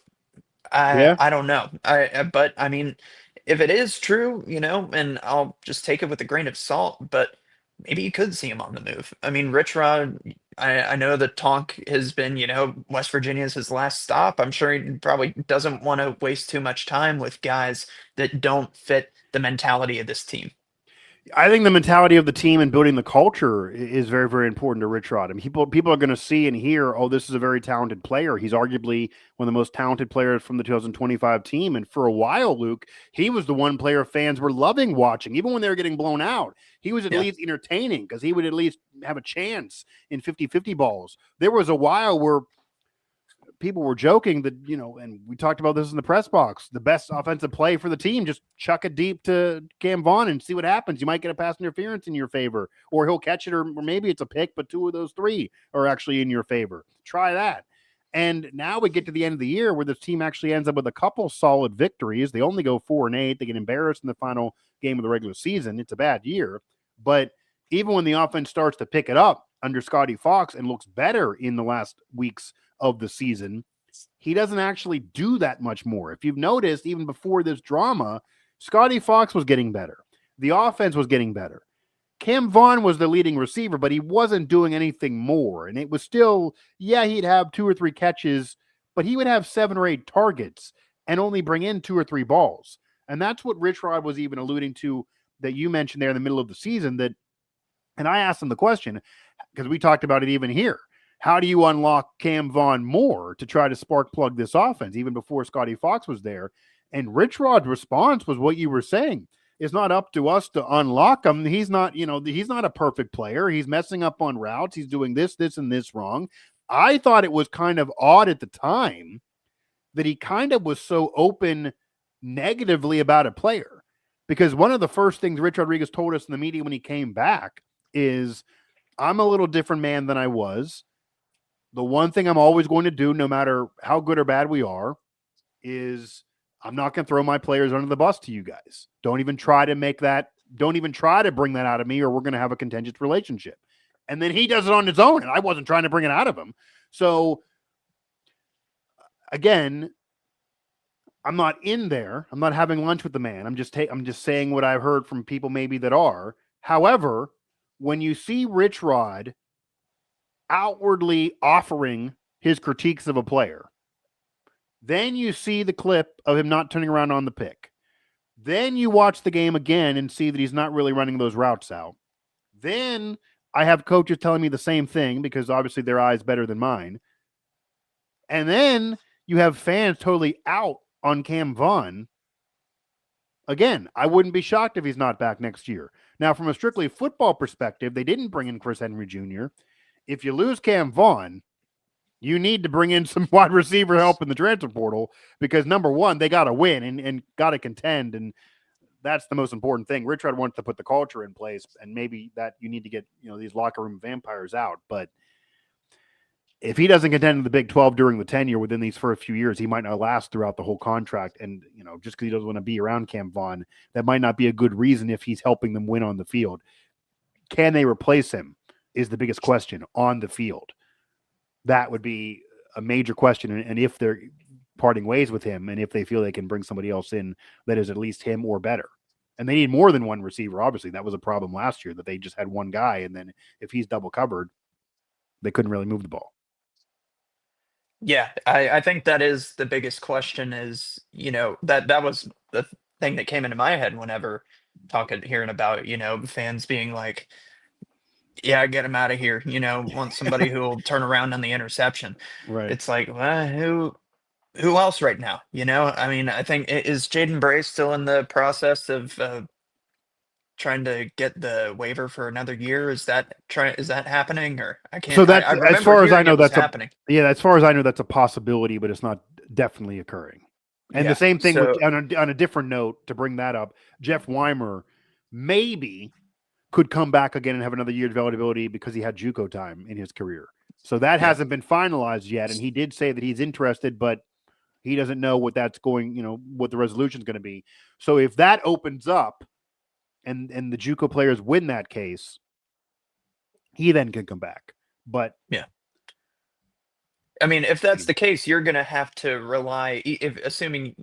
Yeah. I don't know. But I mean, if it is true, and I'll just take it with a grain of salt, but maybe you could see him on the move. I mean, Rich Rod, I know the talk has been, West Virginia is his last stop. I'm sure he probably doesn't want to waste too much time with guys that don't fit the mentality of this team. I think the mentality of the team and building the culture is very, very important to Rich Rod. I mean, people are going to see and hear, oh, this is a very talented player. He's arguably one of the most talented players from the 2025 team. And for a while, Luke, he was the one player fans were loving watching, even when they were getting blown out. He was at Yeah. least entertaining because he would at least have a chance in 50-50 balls. There was a while where people were joking that, and we talked about this in the press box, the best offensive play for the team, just chuck it deep to Cam Vaughn and see what happens. You might get a pass interference in your favor, or he'll catch it, or maybe it's a pick, but two of those three are actually in your favor. Try that. And now we get to the end of the year where this team actually ends up with a couple solid victories. They only go 4-8. They get embarrassed in the final game of the regular season. It's a bad year. But even when the offense starts to pick it up under Scotty Fox and looks better in the last weeks of the season, he doesn't actually do that much more. If you've noticed, even before this drama, Scotty Fox was getting better. The offense was getting better. Cam Vaughn was the leading receiver, but he wasn't doing anything more. And it was still, he'd have 2 or 3 catches, but he would have 7 or 8 targets and only bring in 2 or 3 balls. And that's what Rich Rod was even alluding to that you mentioned there in the middle of the season. And I asked him the question because we talked about it even here. How do you unlock Cam Vaughn more to try to spark plug this offense, even before Scotty Fox was there? And Rich Rod's response was what you were saying. It's not up to us to unlock him. He's not, he's not a perfect player. He's messing up on routes. He's doing this, and this wrong. I thought it was kind of odd at the time that he kind of was so open negatively about a player. Because one of the first things Rich Rodriguez told us in the media when he came back is, I'm a little different man than I was. The one thing I'm always going to do, no matter how good or bad we are, is I'm not going to throw my players under the bus to you guys. Don't even try to bring that out of me, or we're going to have a contentious relationship. And then he does it on his own, and I wasn't trying to bring it out of him. So, again, I'm not in there. I'm not having lunch with the man. I'm just saying what I've heard from people maybe that are. However, when you see Rich Rod outwardly offering his critiques of a player, then you see the clip of him not turning around on the pick. Then you watch the game again and see that he's not really running those routes out. Then I have coaches telling me the same thing because obviously their eye is better than mine. And then you have fans totally out on Cam Vaughn. Again, I wouldn't be shocked if he's not back next year. Now, from a strictly football perspective, they didn't bring in Chris Henry Jr. If you lose Cam Vaughn, you need to bring in some wide receiver help in the transfer portal because, number one, they got to win and got to contend, and that's the most important thing. Rich Rod wants to put the culture in place, and maybe that you need to get these locker room vampires out. But if he doesn't contend in the Big 12 during the tenure within these first few years, he might not last throughout the whole contract. And, just because he doesn't want to be around Cam Vaughn, that might not be a good reason if he's helping them win on the field. Can they replace him is the biggest question on the field. That would be a major question. And if they're parting ways with him and if they feel they can bring somebody else in that is at least him or better. And they need more than one receiver, obviously. That was a problem last year that they just had one guy. And then if he's double covered, they couldn't really move the ball. Yeah, I think that is the biggest question is, that was the thing that came into my head whenever hearing about, fans being like, yeah, get him out of here, want somebody who will turn around on the interception. Right. It's like, well, who else right now? I mean, I think is Jaden Bray still in the process of trying to get the waiver for another year? Is that happening, or I can't? So that's I remember as far as I hearing know, it was that's happening. as far as I know, that's a possibility, but it's not definitely occurring. And Yeah, the same thing so with on a different note to bring that up, Jeff Weimer maybe could come back again and have another year of availability because he had JUCO time in his career. So that yeah. hasn't been finalized yet. And he did say that he's interested, but he doesn't know what that's going, what the resolution is going to be. So if that opens up and the JUCO players win that case, he then can come back. But Yeah. I mean, if that's the case, you're going to have to rely, if assuming,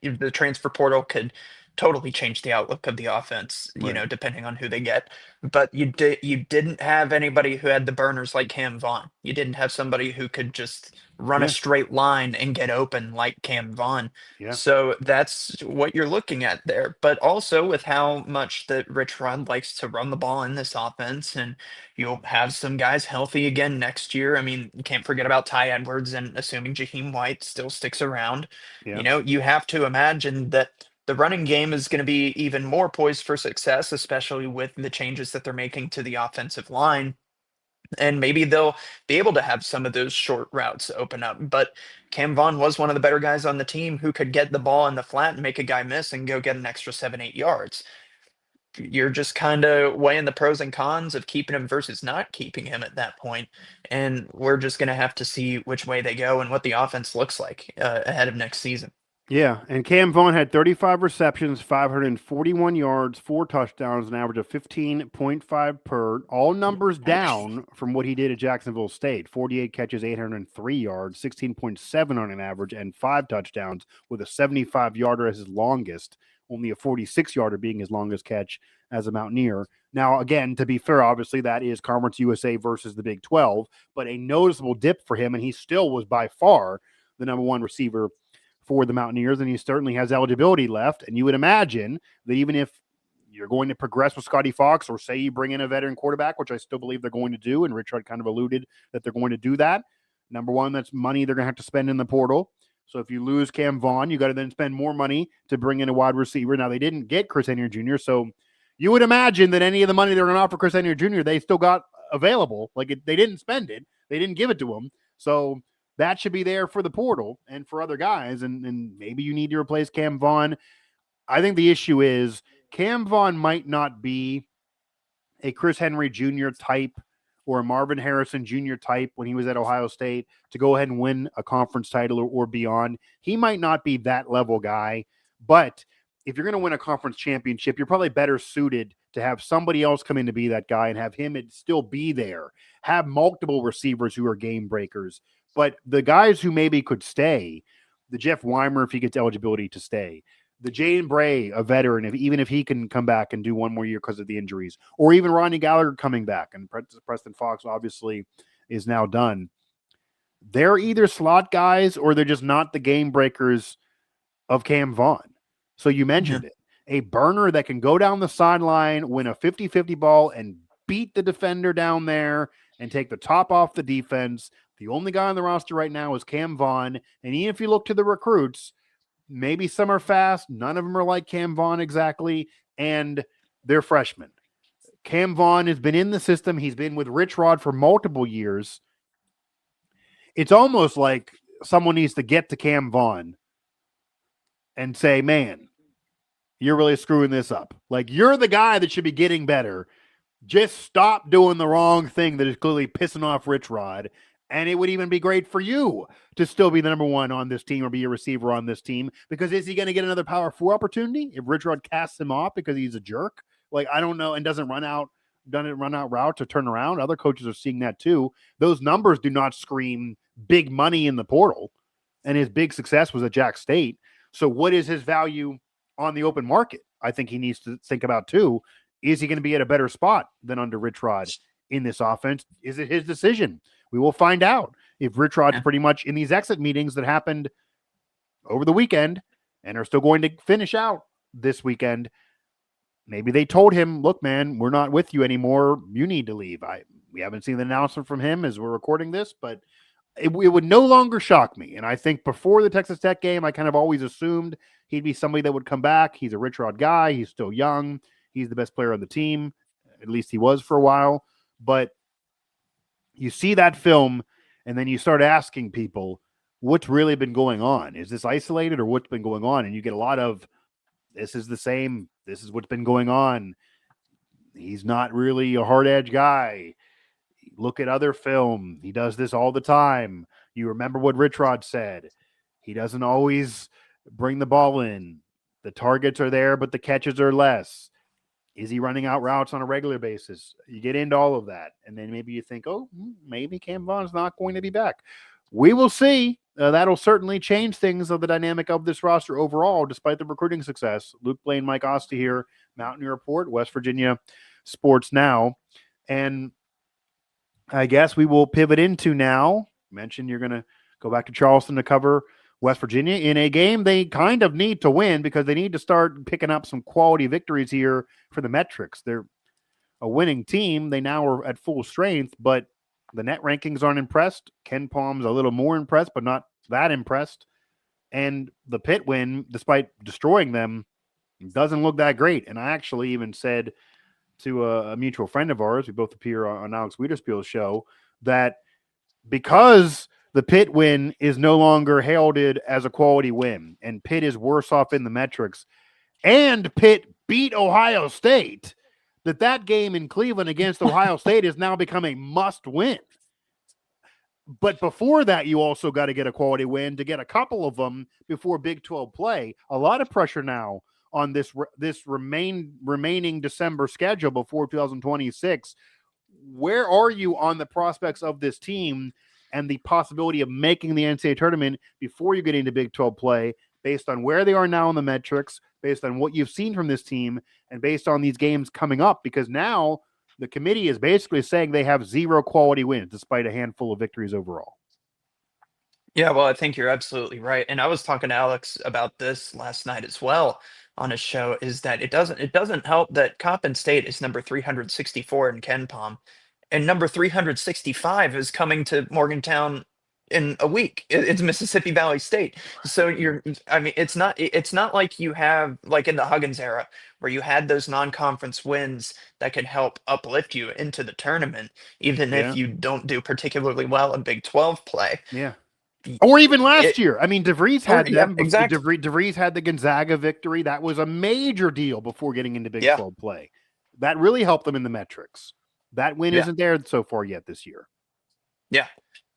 if the transfer portal could totally change the outlook of the offense, Right. depending on who they get. But you didn't have anybody who had the burners like Cam Vaughn. You didn't have somebody who could just run a Yeah. straight line and get open like Cam Vaughn. Yeah. So that's what you're looking at there. But also with how much that Rich Rod likes to run the ball in this offense, and you'll have some guys healthy again next year. I mean, you can't forget about Ty Edwards, and assuming Jaheim White still sticks around, Yeah. you have to imagine that the running game is going to be even more poised for success, especially with the changes that they're making to the offensive line. And maybe they'll be able to have some of those short routes open up. But Cam Vaughn was one of the better guys on the team who could get the ball in the flat and make a guy miss and go get an extra 7, 8 yards. You're just kind of weighing the pros and cons of keeping him versus not keeping him at that point. And we're just going to have to see which way they go and what the offense looks like ahead of next season. Yeah, and Cam Vaughn had 35 receptions, 541 yards, 4 touchdowns, an average of 15.5 per. All numbers down from what he did at Jacksonville State. 48 catches, 803 yards, 16.7 on an average, and 5 touchdowns with a 75-yarder as his longest, only a 46-yarder being his longest catch as a Mountaineer. Now, again, to be fair, obviously that is Conference USA versus the Big 12, but a noticeable dip for him, and he still was by far the number one receiver for the Mountaineers, and he certainly has eligibility left. And you would imagine that even if you're going to progress with Scotty Fox, or say you bring in a veteran quarterback, which I still believe they're going to do, and Richard kind of alluded that they're going to do that. Number one, that's money they're going to have to spend in the portal. So if you lose Cam Vaughn, you got to then spend more money to bring in a wide receiver. Now, they didn't get Chris Henry Jr., so you would imagine that any of the money they're going to offer Chris Henry Jr., they still got available. They didn't spend it. They didn't give it to him. So that should be there for the portal and for other guys. And maybe you need to replace Cam Vaughn. I think the issue is Cam Vaughn might not be a Chris Henry Jr. type or a Marvin Harrison Jr. type when he was at Ohio State to go ahead and win a conference title or beyond. He might not be that level guy, but if you're going to win a conference championship, you're probably better suited to have somebody else come in to be that guy and have him still be there. Have multiple receivers who are game breakers. But the guys who maybe could stay, the Jeff Weimer, if he gets eligibility to stay, the Jane Bray, a veteran, even if he can come back and do one more year because of the injuries, or even Ronnie Gallagher coming back, and Preston Fox obviously is now done. They're either slot guys or they're just not the game breakers of Cam Vaughn. So you mentioned it. A burner that can go down the sideline, win a 50-50 ball, and beat the defender down there and take the top off the defense. The only guy on the roster right now is Cam Vaughn. And even if you look to the recruits, maybe some are fast. None of them are like Cam Vaughn exactly. And they're freshmen. Cam Vaughn has been in the system. He's been with Rich Rod for multiple years. It's almost like someone needs to get to Cam Vaughn and say, man, you're really screwing this up. Like, you're the guy that should be getting better. Just stop doing the wrong thing that is clearly pissing off Rich Rod. And it would even be great for you to still be the number one on this team or be a receiver on this team. Because is he going to get another Power 4 opportunity if Rich Rod casts him off because he's a jerk? Like, I don't know, and doesn't run out route to turn around. Other coaches are seeing that too. Those numbers do not scream big money in the portal. And his big success was at Jack State. So what is his value on the open market? I think he needs to think about too. Is he going to be at a better spot than under Rich Rod in this offense? Is it his decision? We will find out if Rich Rod's pretty much in these exit meetings that happened over the weekend and are still going to finish out this weekend. Maybe they told him, look, man, we're not with you anymore. You need to leave. We haven't seen the announcement from him as we're recording this, but it would no longer shock me. And I think before the Texas Tech game, I kind of always assumed he'd be somebody that would come back. He's a Rich Rod guy. He's still young. He's the best player on the team. At least he was for a while. But you see that film, and then you start asking people what's really been going on. Is this isolated or what's been going on? And you get a lot of, this is the same. This is what's been going on. He's not really a hard edge guy. Look at other film. He does this all the time. You remember what Rich Rod said. He doesn't always bring the ball in. The targets are there, but the catches are less. Is he running out routes on a regular basis? You get into all of that. And then maybe you think, oh, maybe Cam Vaughn's not going to be back. we will see. That'll certainly change things of the dynamic of this roster overall, despite the recruiting success. Luke Blain, Mike Asti here, Mountaineer Report, West Virginia Sports Now. And I guess we will pivot into now. Mentioned you're going to go back to Charleston to cover West Virginia in a game they kind of need to win because they need to start picking up some quality victories here for the metrics. They're a winning team. They now are at full strength, but the net rankings aren't impressed. Ken Palm's a little more impressed, but not that impressed. And the Pitt win, despite destroying them, doesn't look that great. And I actually even said to a mutual friend of ours, we both appear on Alex Wiederspiel's show, that because the Pitt win is no longer heralded as a quality win, and Pitt is worse off in the metrics, and Pitt beat Ohio State, that game in Cleveland against Ohio State has now become a must win. But before that, you also got to get a quality win to get a couple of them before Big 12 play. A lot of pressure now on this remaining December schedule before 2026. Where are you on the prospects of this team and the possibility of making the NCAA tournament before you get into Big 12 play, based on where they are now in the metrics, based on what you've seen from this team, and based on these games coming up? Because now the committee is basically saying they have 0 quality wins despite a handful of victories overall. Yeah, well, I think you're absolutely right. And I was talking to Alex about this last night as well on his show, is that it doesn't help that Coppin State is number 364 in Ken Palm, and number 365 is coming to Morgantown in a week. It's Mississippi Valley State. So I mean, it's not like you have, like in the Huggins era, where you had those non-conference wins that could help uplift you into the tournament, even if you don't do particularly well in Big 12 play. Yeah. Or even last year. I mean, DeVries had them. Exactly. DeVries had the Gonzaga victory. That was a major deal before getting into Big 12 play. That really helped them in the metrics. That win isn't there so far yet this year. Yeah.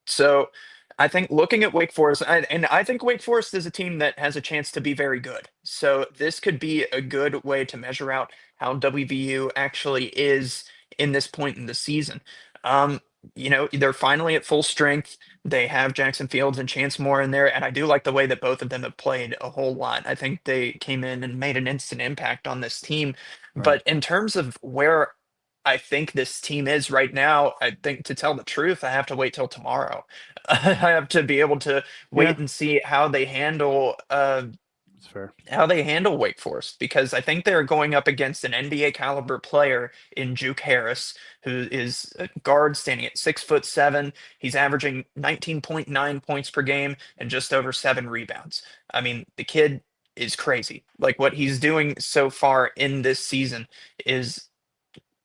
So I think looking at Wake Forest, and I think Wake Forest is a team that has a chance to be very good. So this could be a good way to measure out how WVU actually is in this point in the season. They're finally at full strength. They have Jackson Fields and Chance Moore in there, and I do like the way that both of them have played a whole lot. I think they came in and made an instant impact on this team. Right. But in terms of where I think this team is right now, I think, to tell the truth, I have to wait till tomorrow. I have to be able to wait and see how they handle That's fair. How they handle Wake Forest, because I think they're going up against an NBA caliber player in Juke Harris, who is a guard standing at 6'7". He's averaging 19.9 points per game and just over 7 rebounds. I mean, the kid is crazy. Like, what he's doing so far in this season is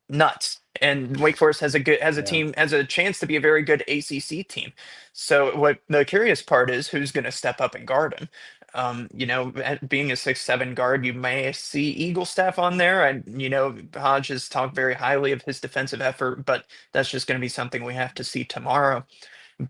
nuts. And Wake Forest has a chance to be a very good ACC team. So what the curious part is, who's going to step up and guard him? Being a 6'7" guard, you may see Eaglestaff on there. And, Hodge has talked very highly of his defensive effort, but that's just going to be something we have to see tomorrow.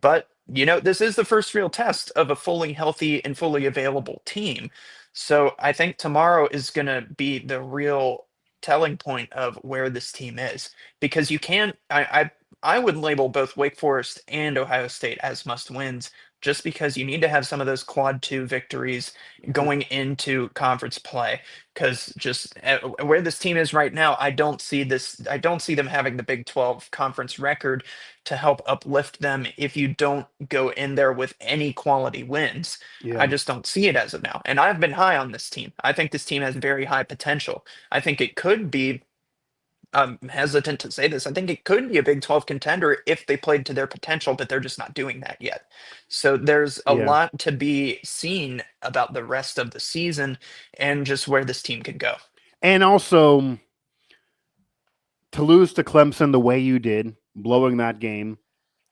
But, this is the first real test of a fully healthy and fully available team. So I think tomorrow is going to be the real telling point of where this team is, because you can't. I would label both Wake Forest and Ohio State as must wins, just because you need to have some of those quad 2 victories going into conference play. Because just where this team is right now, I don't see them having the Big 12 conference record to help uplift them if you don't go in there with any quality wins. I just don't see it as of now. And I've been high on this team. I think this team has very high potential. I think it could be, I'm hesitant to say this, I think it could be a Big 12 contender if they played to their potential, but they're just not doing that yet. So there's a lot to be seen about the rest of the season and just where this team could go. And also, to lose to Clemson the way you did, blowing that game,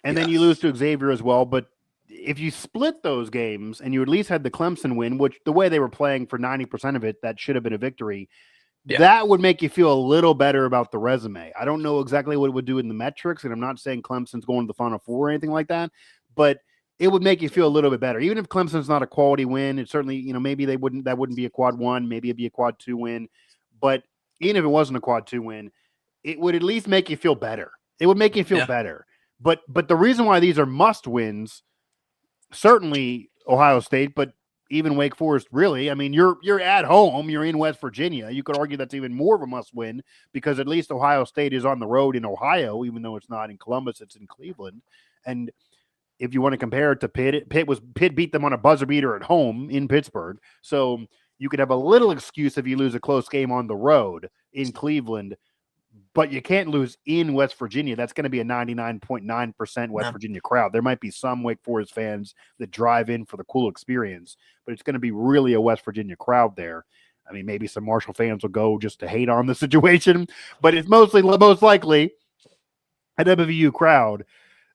and then you lose to Xavier as well. But if you split those games and you at least had the Clemson win, which the way they were playing for 90% of it, that should have been a victory. That would make you feel a little better about the resume. I don't know exactly what it would do in the metrics, and I'm not saying Clemson's going to the Final Four or anything like that, but it would make you feel a little bit better. Even if Clemson's not a quality win, it certainly, maybe that wouldn't be a quad 1, maybe it'd be a quad 2 win. But even if it wasn't a quad 2 win, it would at least make you feel better. It would make you feel better. But the reason why these are must wins certainly Ohio State, but even Wake Forest, really. I mean, you're at home, you're in West Virginia. You could argue that's even more of a must win because at least Ohio State is on the road in Ohio, even though it's not in Columbus, it's in Cleveland. And if you want to compare it to Pitt, Pitt beat them on a buzzer beater at home in Pittsburgh. So you could have a little excuse if you lose a close game on the road in Cleveland, but you can't lose in West Virginia. That's going to be a 99.9% West No. Virginia crowd. There might be some Wake Forest fans that drive in for the cool experience, but it's going to be really a West Virginia crowd there. I mean, maybe some Marshall fans will go just to hate on the situation, but it's most likely a WVU crowd.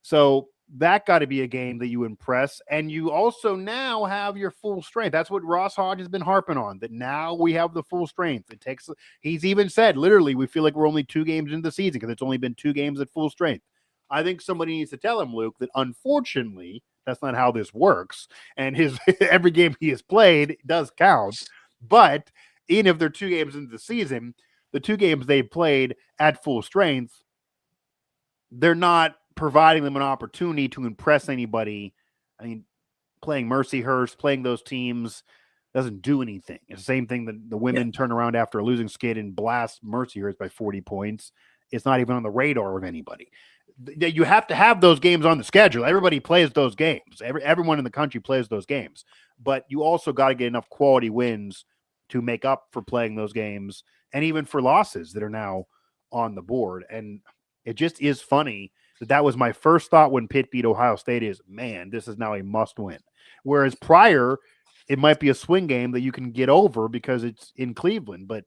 So that got to be a game that you impress. And you also now have your full strength. That's what Ross Hodge has been harping on, that now we have the full strength. He's even said, literally, we feel like we're only 2 games into the season because it's only been 2 games at full strength. I think somebody needs to tell him, Luke, that unfortunately, that's not how this works. And his every game he has played does count. But even if they're 2 games into the season, the 2 games they've played at full strength, they're not providing them an opportunity to impress anybody. I mean, playing Mercyhurst, playing those teams doesn't do anything. It's the same thing that the women turn around after a losing skid and blast Mercyhurst by 40 points. It's not even on the radar of anybody. You have to have those games on the schedule. Everybody plays those games. Everyone in the country plays those games. But you also got to get enough quality wins to make up for playing those games and even for losses that are now on the board. And it just is funny that was my first thought when Pitt beat Ohio State is, man, this is now a must win. Whereas prior, it might be a swing game that you can get over because it's in Cleveland. But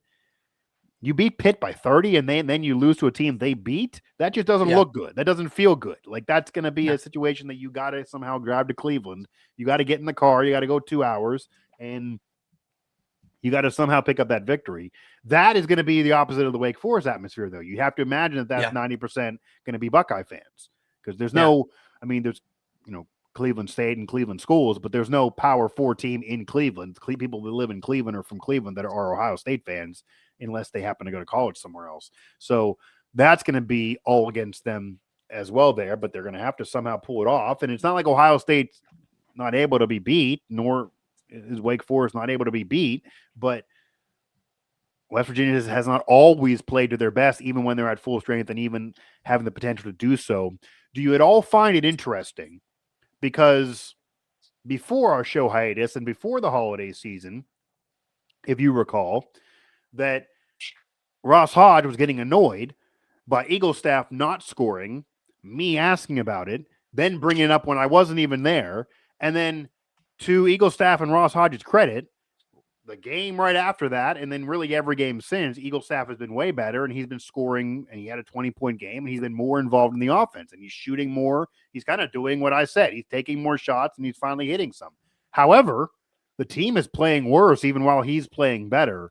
you beat Pitt by 30 and then you lose to a team they beat. That just doesn't look good. That doesn't feel good. Like that's going to be a situation that you got to somehow drive to Cleveland. You got to get in the car. You got to go 2 hours and you got to somehow pick up that victory. That is going to be the opposite of the Wake Forest atmosphere, though. You have to imagine that that's 90% going to be Buckeye fans because there's no, I mean, there's, Cleveland State and Cleveland schools, but there's no Power 4 team in Cleveland. People that live in Cleveland or from Cleveland that are Ohio State fans, unless they happen to go to college somewhere else. So that's going to be all against them as well there, but they're going to have to somehow pull it off. And it's not like Ohio State's not able to be beat, nor is Wake Forest not able to be beat, but West Virginia has not always played to their best, even when they're at full strength and even having the potential to do so. Do you at all find it interesting? Because before our show hiatus and before the holiday season, if you recall, that Ross Hodge was getting annoyed by Eagle staff not scoring, me asking about it, then bringing it up when I wasn't even there, and then to Eagle staff and Ross Hodge's credit, the game right after that, and then really every game since, Eagle staff has been way better, and he's been scoring, and he had a 20-point game, and he's been more involved in the offense, and he's shooting more. He's kind of doing what I said. He's taking more shots, and he's finally hitting some. However, the team is playing worse even while he's playing better.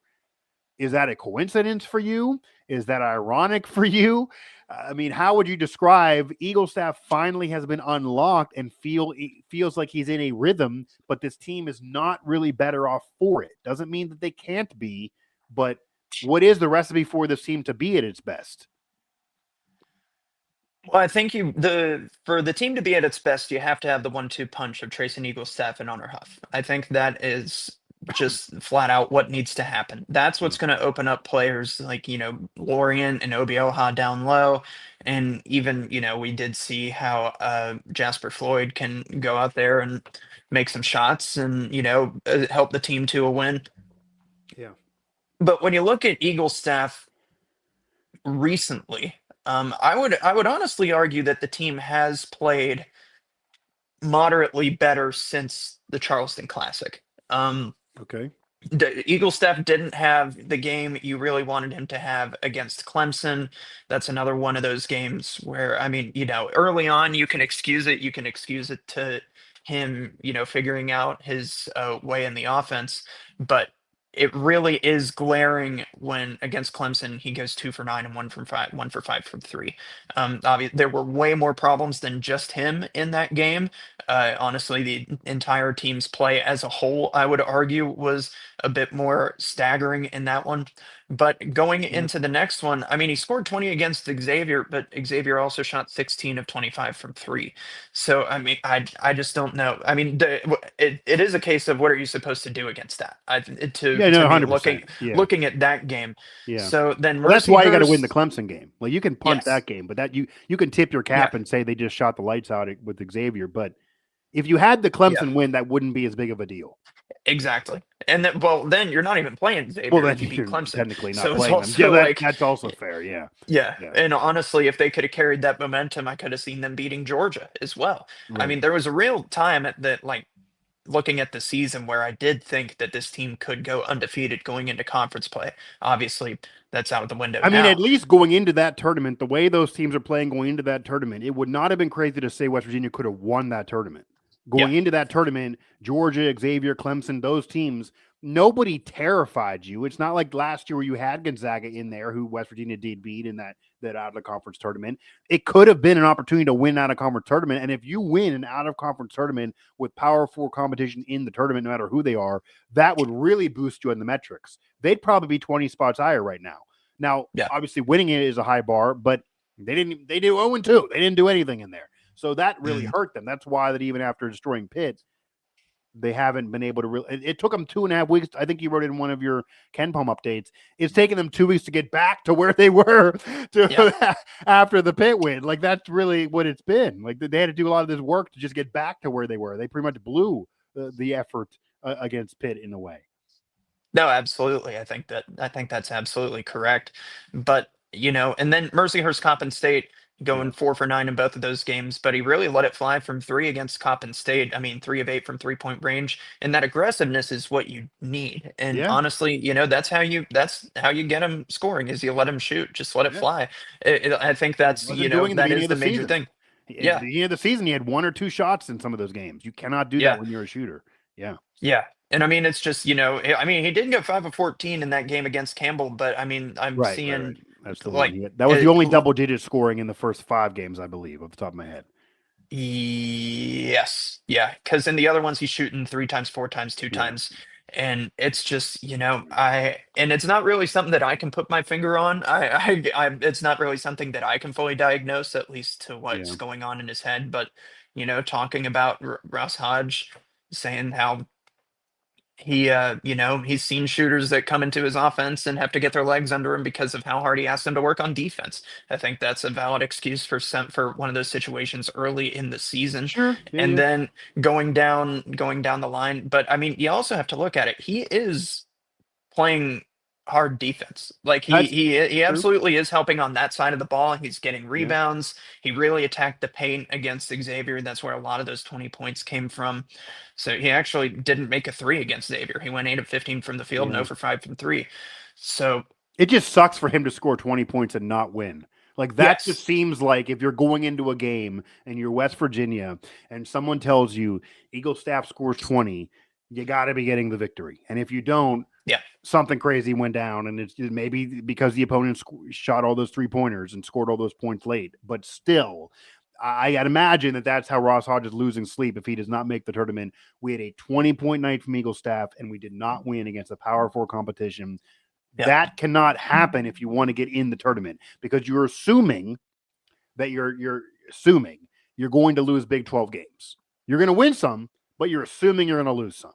Is that a coincidence for you? Is that ironic for you? I mean, how would you describe Eagle staff finally has been unlocked and feels like he's in a rhythm, but this team is not really better off for it? Doesn't mean that they can't be, but what is the recipe for this team to be at its best? Well, I think for the team to be at its best, you have to have the 1-2 punch of Trace and Eagle staff and Honor Huff. I think that is just flat out what needs to happen. That's what's going to open up players like, Lorient and Obioha down low. And even, we did see how Jasper Floyd can go out there and make some shots and, help the team to a win. Yeah. But when you look at Eagle staff recently, I would honestly argue that the team has played moderately better since the Charleston Classic. Okay. The Eagle staff didn't have the game you really wanted him to have against Clemson. That's another one of those games where, I mean, early on you can excuse it. You can excuse it to him, figuring out his way in the offense. But it really is glaring when against Clemson he goes 2 for 9 and 1 for 5, 1 for 5 from 3. Obviously, there were way more problems than just him in that game. Honestly, the entire team's play as a whole, I would argue, was a bit more staggering in that one. But going Yeah. into the next one, I mean, he scored 20 against Xavier, but Xavier also shot 16 of 25 from three. So, I mean, I just don't know. I mean, it is a case of what are you supposed to do against that? Yeah, To no, me, 100%. Yeah. looking at that game. Yeah. So then Well, that's why you got to win the Mercyhurst, Clemson game. Like you can punt yes, that game, but that you can tip your yeah, cap and say they just shot the lights out with Xavier. But if you had the yeah. Clemson win, that wouldn't be as big of a deal. Exactly. And then, well, then you're not even playing Well, Xavier then if you beat you're Clemson. technically not So it's playing them. Yeah, also like, that's also fair. Yeah. yeah. Yeah. And honestly, if they could have carried that momentum, I could have seen them beating Georgia as well. I Right. mean, there was a real time at that, like, looking at the season where I did think that this team could go undefeated going into conference play. Obviously, that's out the window I mean, at now. least going into that tournament, the way those teams are playing going into that tournament, it would not have been crazy to say West Virginia could have won that tournament. Yeah. Going into that tournament, Georgia, Xavier, Clemson, those teams, nobody terrified you. It's not like last year where you had Gonzaga in there, who West Virginia did beat in that out of conference tournament. It could have been an opportunity to win out of conference tournament, and if you win an out of conference tournament with Power Four competition in the tournament, no matter who they are, that would really boost you in the metrics. They'd probably be 20 spots higher right now. Now, Yeah. obviously, winning it is a high bar, but they did 0-2. They didn't do anything in there. So that really Mhm. hurt them. That's why that even after destroying Pitt, they haven't been able to really. It took them 2.5 weeks. I think you wrote it in one of your Ken Palm updates. It's taken them 2 weeks to get back to where they were Yeah. after the Pitt win. Like that's really what it's been. Like they had to do a lot of this work to just get back to where they were. They pretty much blew the effort against Pitt in a way. No, absolutely. I think that's absolutely correct. But, and then Mercyhurst Coppin State Yeah. going 4 for 9 in both of those games, but he really let it fly from three against Coppin State. I mean, 3 of 8 from 3-point range. And that aggressiveness is what you need. And Yeah. honestly, that's how you get him scoring is you let him shoot. Just let it Yeah. fly. I think He that's, wasn't doing in the that beginning is of the the major season. thing. At the Yeah. beginning of the season, he had 1 or 2 shots in some of those games. You cannot do that Yeah. when you're a shooter. Yeah. Yeah. And I mean, it's just, I mean, he didn't go 5 of 14 in that game against Campbell, but I mean, I'm Right, right, right. seeing That's the one. like That was the it, only double digit scoring in the first 5 games, I believe, off the top of my head. yes. Yeah. Because in the other ones, he's shooting 3 times, 4 times, two Yeah. times. And it's just, and it's not really something that I can put my finger on. It's not really something that I can fully diagnose, at least to Yeah. what's going on in his head. But, talking about Russ Hodge saying how he's seen shooters that come into his offense and have to get their legs under him because of how hard he asked them to work on defense. I think that's a valid excuse for one of those situations early in the season. Sure. Yeah, And yeah. then going down the line. But I mean, you also have to look at it. He is playing hard defense. Like he That's he he true. absolutely is helping on that side of the ball. He's getting Yeah. rebounds. He really attacked the paint against Xavier. That's where a lot of those 20 points came from. So he actually didn't make a three against Xavier. He went 8 of 15 from the field, Yeah. 0 for 5 from three. So It just sucks for him to score 20 points and not win. Like that just yes. seems like if you're going into a game and you're West Virginia and someone tells you Eagle staff scores 20, you got to be getting the victory. And if you don't, Yeah. something crazy went down, and it's maybe because the opponent shot all those 3-pointers and scored all those points late. But still, I'd imagine that that's how Ross Hodge is losing sleep if he does not make the tournament. We had a 20-point night from Eagle staff, and we did not win against a Power 4 competition. Yeah. That cannot happen if you want to get in the tournament because you're assuming that you're assuming you're going to lose Big 12 games. You're going to win some, but you're assuming you're going to lose some.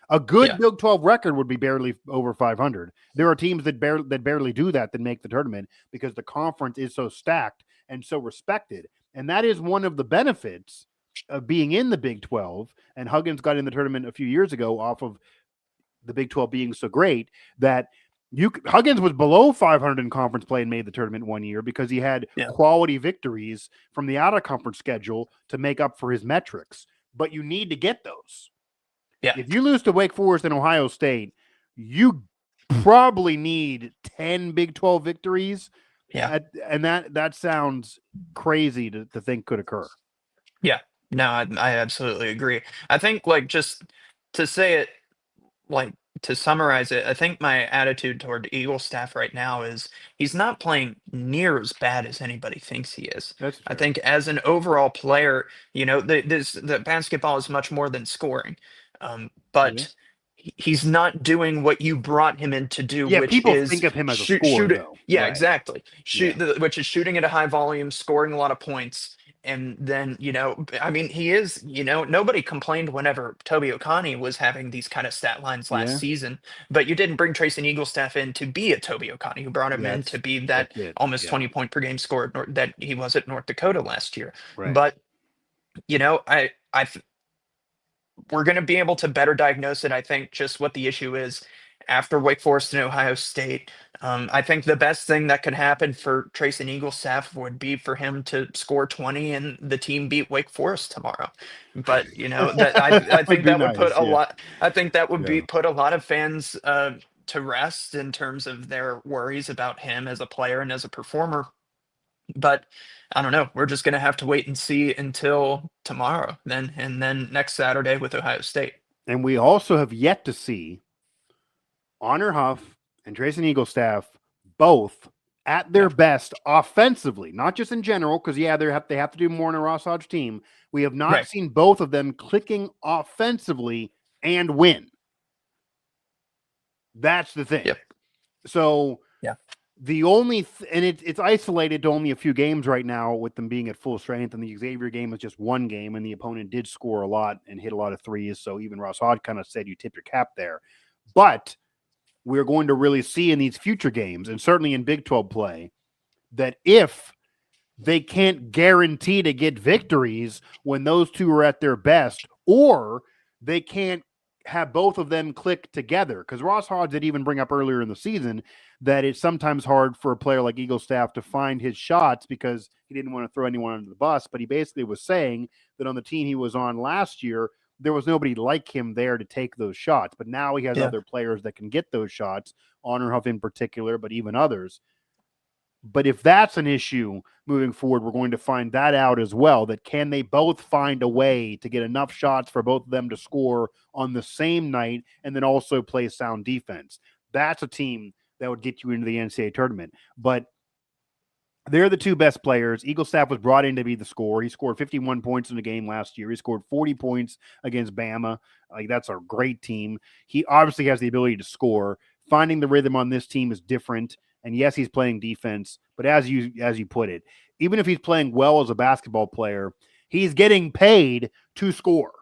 A good Yeah. Big 12 record would be barely over 500. There are teams that barely do that make the tournament because the conference is so stacked and so respected. And that is one of the benefits of being in the Big 12. And Huggins got in the tournament a few years ago off of the Big 12 being so great that Huggins was below 500 in conference play and made the tournament one year because he had Yeah. quality victories from the out of conference schedule to make up for his metrics. But you need to get those. Yeah. If you lose to Wake Forest and Ohio State, you probably need 10 Big 12 victories. Yeah. And that sounds crazy to think could occur. Yeah. No, I absolutely agree. I think like just to say it like to summarize it, I think my attitude toward Eagle staff right now is he's not playing near as bad as anybody thinks he is. That's I fair. think as an overall player, the basketball is much more than scoring. Yeah. But he's not doing what you brought him in to do, Yeah, which people is think of him as a shoot scorer, it. though. Yeah, Right. exactly. Yeah. Which is shooting at a high volume, scoring a lot of points. And then, I mean, he is, nobody complained whenever Toby Okani was having these kind of stat lines last Yeah. season, but you didn't bring Trace and Eaglestaff in to be a Toby Okani. You brought him in to be That's that it. almost Yeah. 20-point per game scorer that he was at North Dakota last year. Right. But, we're going to be able to better diagnose it. I think just what the issue is after Wake Forest and Ohio State. I think the best thing that could happen for Trace and Eaglestaff would be for him to score 20 and the team beat Wake Forest tomorrow. But that I That would think be that would put nice. a Yeah. lot. I think that would be Yeah. put a lot of fans to rest in terms of their worries about him as a player and as a performer. But I don't know. We're just going to have to wait and see until tomorrow, then, and then next Saturday with Ohio State. And we also have yet to see Honor Huff and Trace and Eaglestaff both at their Yeah. best offensively, not just in general, because they have to do more in a Ross Hodge team. We have not Right. seen both of them clicking offensively and win. That's the thing. Yep. So Yeah. the only and it's isolated to only a few games right now with them being at full strength, and the Xavier game was just one game, and the opponent did score a lot and hit a lot of threes. So even Ross Hodge kind of said you tip your cap there, but we're going to really see in these future games, and certainly in Big 12 play, that if they can't guarantee to get victories when those two are at their best, or they can't have both of them click together. Because Ross Hodge did even bring up earlier in the season that it's sometimes hard for a player like Eaglestaff to find his shots because he didn't want to throw anyone under the bus. But he basically was saying that on the team he was on last year, there was nobody like him there to take those shots. But now he has Yeah. other players that can get those shots, Honor Huff in particular, but even others. But if that's an issue moving forward, we're going to find that out as well. That can they both find a way to get enough shots for both of them to score on the same night and then also play sound defense? That's a team that would get you into the NCAA tournament. But they're the two best players. Eaglestaff was brought in to be the scorer. He scored 51 points in the game last year. He scored 40 points against Bama. Like, that's a great team. He obviously has the ability to score. Finding the rhythm on this team is different. And yes, he's playing defense, but as you put it, even if he's playing well as a basketball player, he's getting paid to score.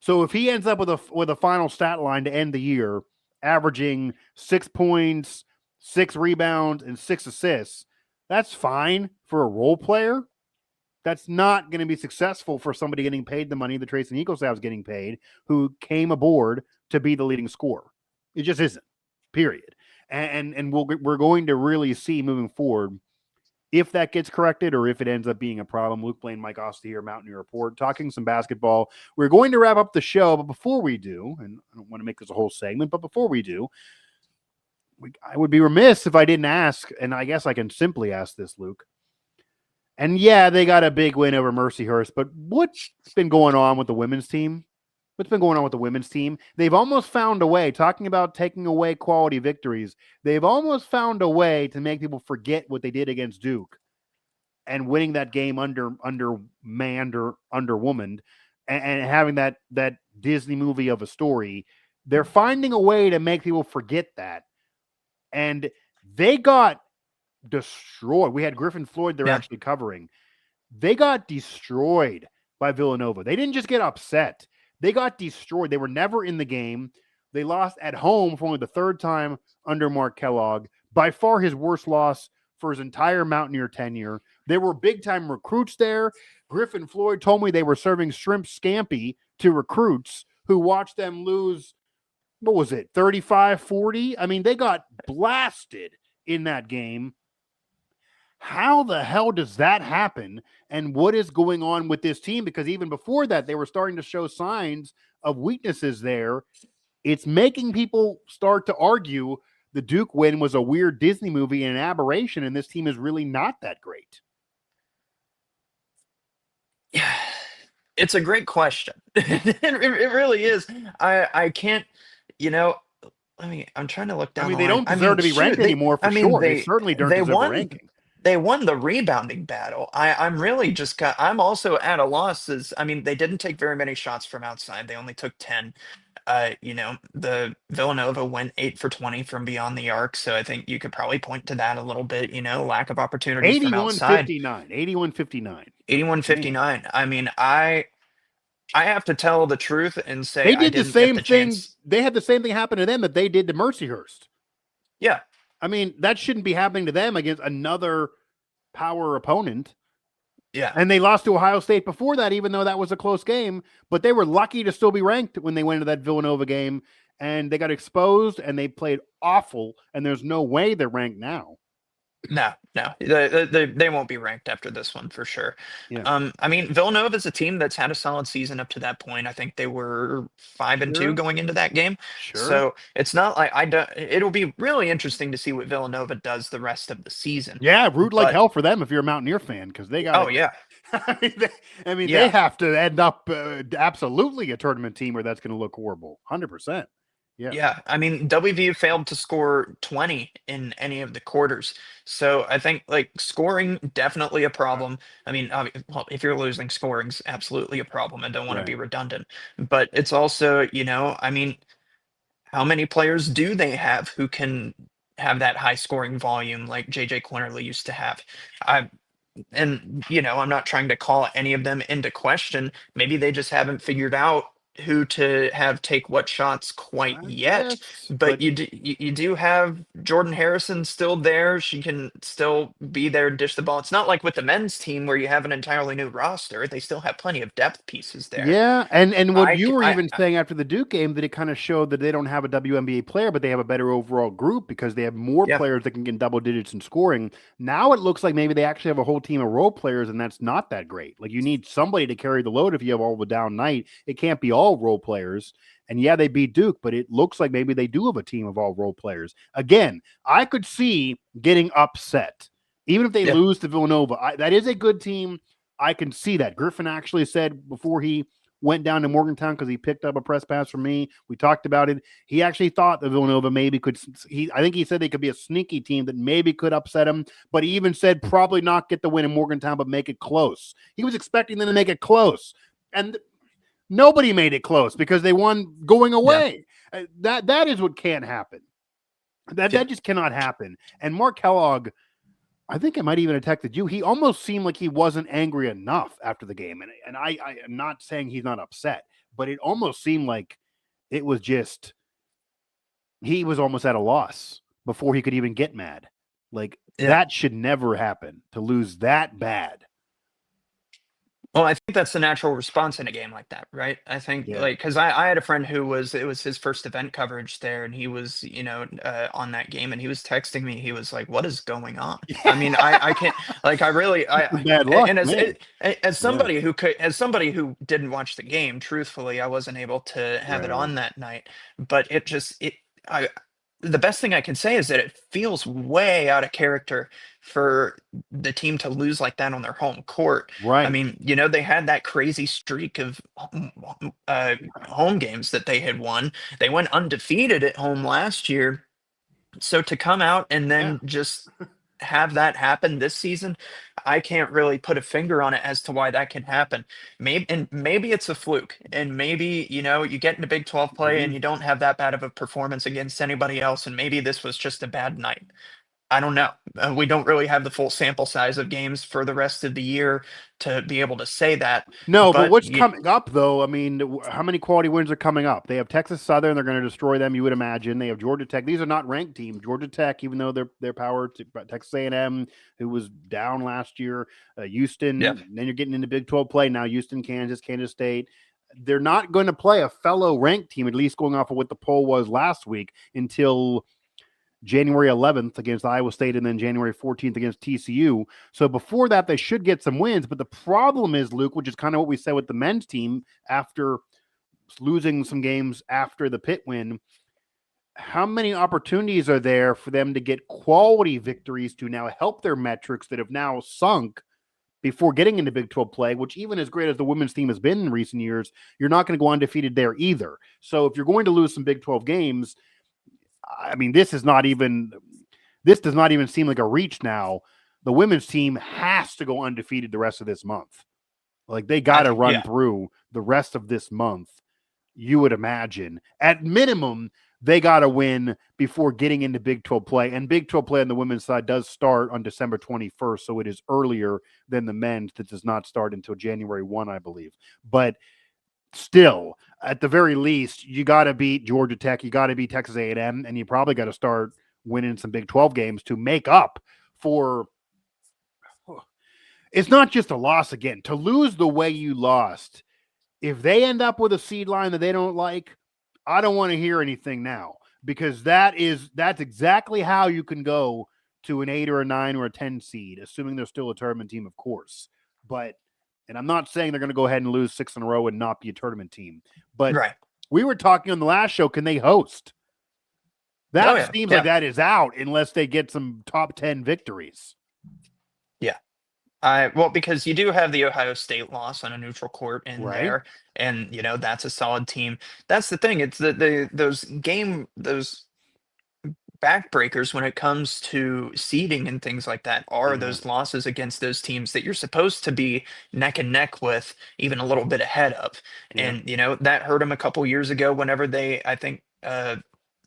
So if he ends up with a final stat line to end the year, averaging 6 points, 6 rebounds, and 6 assists, that's fine for a role player. That's not going to be successful for somebody getting paid the money that Trace and Eaglestaff is getting paid, who came aboard to be the leading scorer. It just isn't. Period. And we're going to really see moving forward if that gets corrected or if it ends up being a problem. Luke Blain, Mike Asti here, Mountaineer Report, talking some basketball. We're going to wrap up the show, but before we do, and I don't want to make this a whole segment, but before we do, I would be remiss if I didn't ask, and I guess I can simply ask this, Luke. And yeah, they got a big win over Mercyhurst, but what's been going on with the women's team? What's been going on with the women's team? They've almost found a way, talking about taking away quality victories, they've almost found a way to make people forget what they did against Duke and winning that game undermanned or underwomaned and having that Disney movie of a story. They're finding a way to make people forget that. And they got destroyed. We had Griffin Floyd they're actually covering. They got destroyed by Villanova. They didn't just get upset. They got destroyed. They were never in the game. They lost at home for only the third time under Mark Kellogg. By far his worst loss for his entire Mountaineer tenure. There were big-time recruits there. Griffin Floyd told me they were serving shrimp scampi to recruits who watched them lose, what was it, 35-40? I mean, they got blasted in that game. How the hell does that happen? And what is going on with this team? Because even before that, they were starting to show signs of weaknesses there. It's making people start to argue the Duke win was a weird Disney movie and an aberration, and this team is really not that great. Yeah, it's a great question. It really is. I can't, I'm trying to look down the They line. don't deserve to be ranked anymore for sure. They certainly don't deserve a ranking. They won the rebounding battle. I'm really just I'm also at a loss. They didn't take very many shots from outside. They only took 10. The Villanova went 8 for 20 from beyond the arc, so I think you could probably point to that a little bit. Lack of opportunities from outside. 81-59. 81-59. 81-59. I mean, I have to tell the truth and say They I did the didn't get same the thing. chance. They had the same thing happen to them that they did to Mercyhurst. Yeah. I mean, that shouldn't be happening to them against another power opponent. Yeah. And they lost to Ohio State before that, even though that was a close game. But they were lucky to still be ranked when they went into that Villanova game. And they got exposed and they played awful. And there's no way they're ranked now. No. They won't be ranked after this one for sure. Yeah. I mean, Villanova is a team that's had a solid season up to that point. I think they were 5-2 going into that game. Sure. So it's not like it'll be really interesting to see what Villanova does the rest of the season. Yeah, root like hell for them if you're a Mountaineer fan, because they got. Oh yeah. They have to end up absolutely a tournament team, or that's going to look horrible. 100%. Yeah. I mean, WVU failed to score 20 in any of the quarters. So I think like scoring definitely a problem. I mean, well, if you're losing, scoring's absolutely a problem. I don't want to be redundant, but it's also, I mean, how many players do they have who can have that high scoring volume like JJ Quinterly used to have? I'm not trying to call any of them into question. Maybe they just haven't figured out who to have take what shots quite yet. But you do have Jordan Harrison still there. She can still be there, dish the ball. It's not like with the men's team where you have an entirely new roster. They still have plenty of depth pieces there. Yeah, and what you were even saying after the Duke game, that it kind of showed that they don't have a WNBA player, but they have a better overall group because they have more players that can get double digits in scoring. Now it looks like maybe they actually have a whole team of role players, and that's not that great. Like, you need somebody to carry the load if you have all the down night. It can't be all role players. And yeah, they beat Duke, but it looks like maybe they do have a team of all role players. Again, I could see getting upset, even if they lose to Villanova. That is a good team. I can see that. Griffin actually said before he went down to Morgantown, because he picked up a press pass from me, we talked about it. He actually thought that Villanova maybe could. I think he said they could be a sneaky team that maybe could upset him. But he even said probably not get the win in Morgantown, but make it close. He was expecting them to make it close, and nobody made it close because they won going away. That is what can't happen. That just cannot happen. And Mark Kellogg, I think I might even have texted you. He almost seemed like he wasn't angry enough after the game. And I am not saying he's not upset, but it almost seemed like it was just, he was almost at a loss before he could even get mad. Like, that should never happen, to lose that bad. Well, I think that's the natural response in a game like that, right? I think because I had a friend it was his first event coverage there, and he was, on that game, and he was texting me. He was like, "What is going on?" I mean, I can't, like, bad luck, and as somebody who didn't watch the game, truthfully, I wasn't able to have it on that night, but the best thing I can say is that it feels way out of character for the team to lose like that on their home court. Right. I mean, they had that crazy streak of home games that they had won. They went undefeated at home last year. So to come out and then just have that happen this season, I can't really put a finger on it as to why that can happen. Maybe it's a fluke, and maybe you get into Big 12 play and you don't have that bad of a performance against anybody else, and maybe this was just a bad night. I don't know. We don't really have the full sample size of games for the rest of the year to be able to say that. No, but what's coming up, though? I mean, how many quality wins are coming up? They have Texas Southern. They're going to destroy them, you would imagine. They have Georgia Tech. These are not ranked teams. Georgia Tech, even though they're powered, Texas A&M, who was down last year, Houston. Then you're getting into Big 12 play now. Houston, Kansas State. They're not going to play a fellow ranked team, at least going off of what the poll was last week, until January 11th against Iowa State, and then January 14th against TCU. So before that, they should get some wins. But the problem is, Luke, which is kind of what we said with the men's team after losing some games after the Pitt win, how many opportunities are there for them to get quality victories to now help their metrics that have now sunk before getting into Big 12 play, which, even as great as the women's team has been in recent years, you're not going to go undefeated there either. So if you're going to lose some Big 12 games, I mean, this does not even seem like a reach now. The women's team has to go undefeated the rest of this month. Like, they got to run through the rest of this month you would imagine. At minimum, they got to win before getting into Big 12 play. And Big 12 play on the women's side does start on December 21st, so it is earlier than the men's. That does not start until January 1, I believe. But still, at the very least, you got to beat Georgia Tech, you got to beat Texas A&M, and you probably got to start winning some Big 12 games to make up for. It's not just a loss again. To lose the way you lost, if they end up with a seed line that they don't like, I don't want to hear anything now, because that's exactly how you can go to an 8 or a 9 or a 10 seed, assuming they're still a tournament team, of course. But, and I'm not saying they're going to go ahead and lose 6 in a row and not be a tournament team, but Right. we were talking on the last show, can they host? That Oh, yeah. seems Yeah. like that is out unless they get some top 10 victories. Yeah. Well, because you do have the Ohio State loss on a neutral court in Right. there, and that's a solid team. That's the thing. It's those backbreakers when it comes to seeding and things like that are Yeah. those losses against those teams that you're supposed to be neck and neck with, even a little bit ahead of. Yeah. And that hurt them a couple years ago whenever I think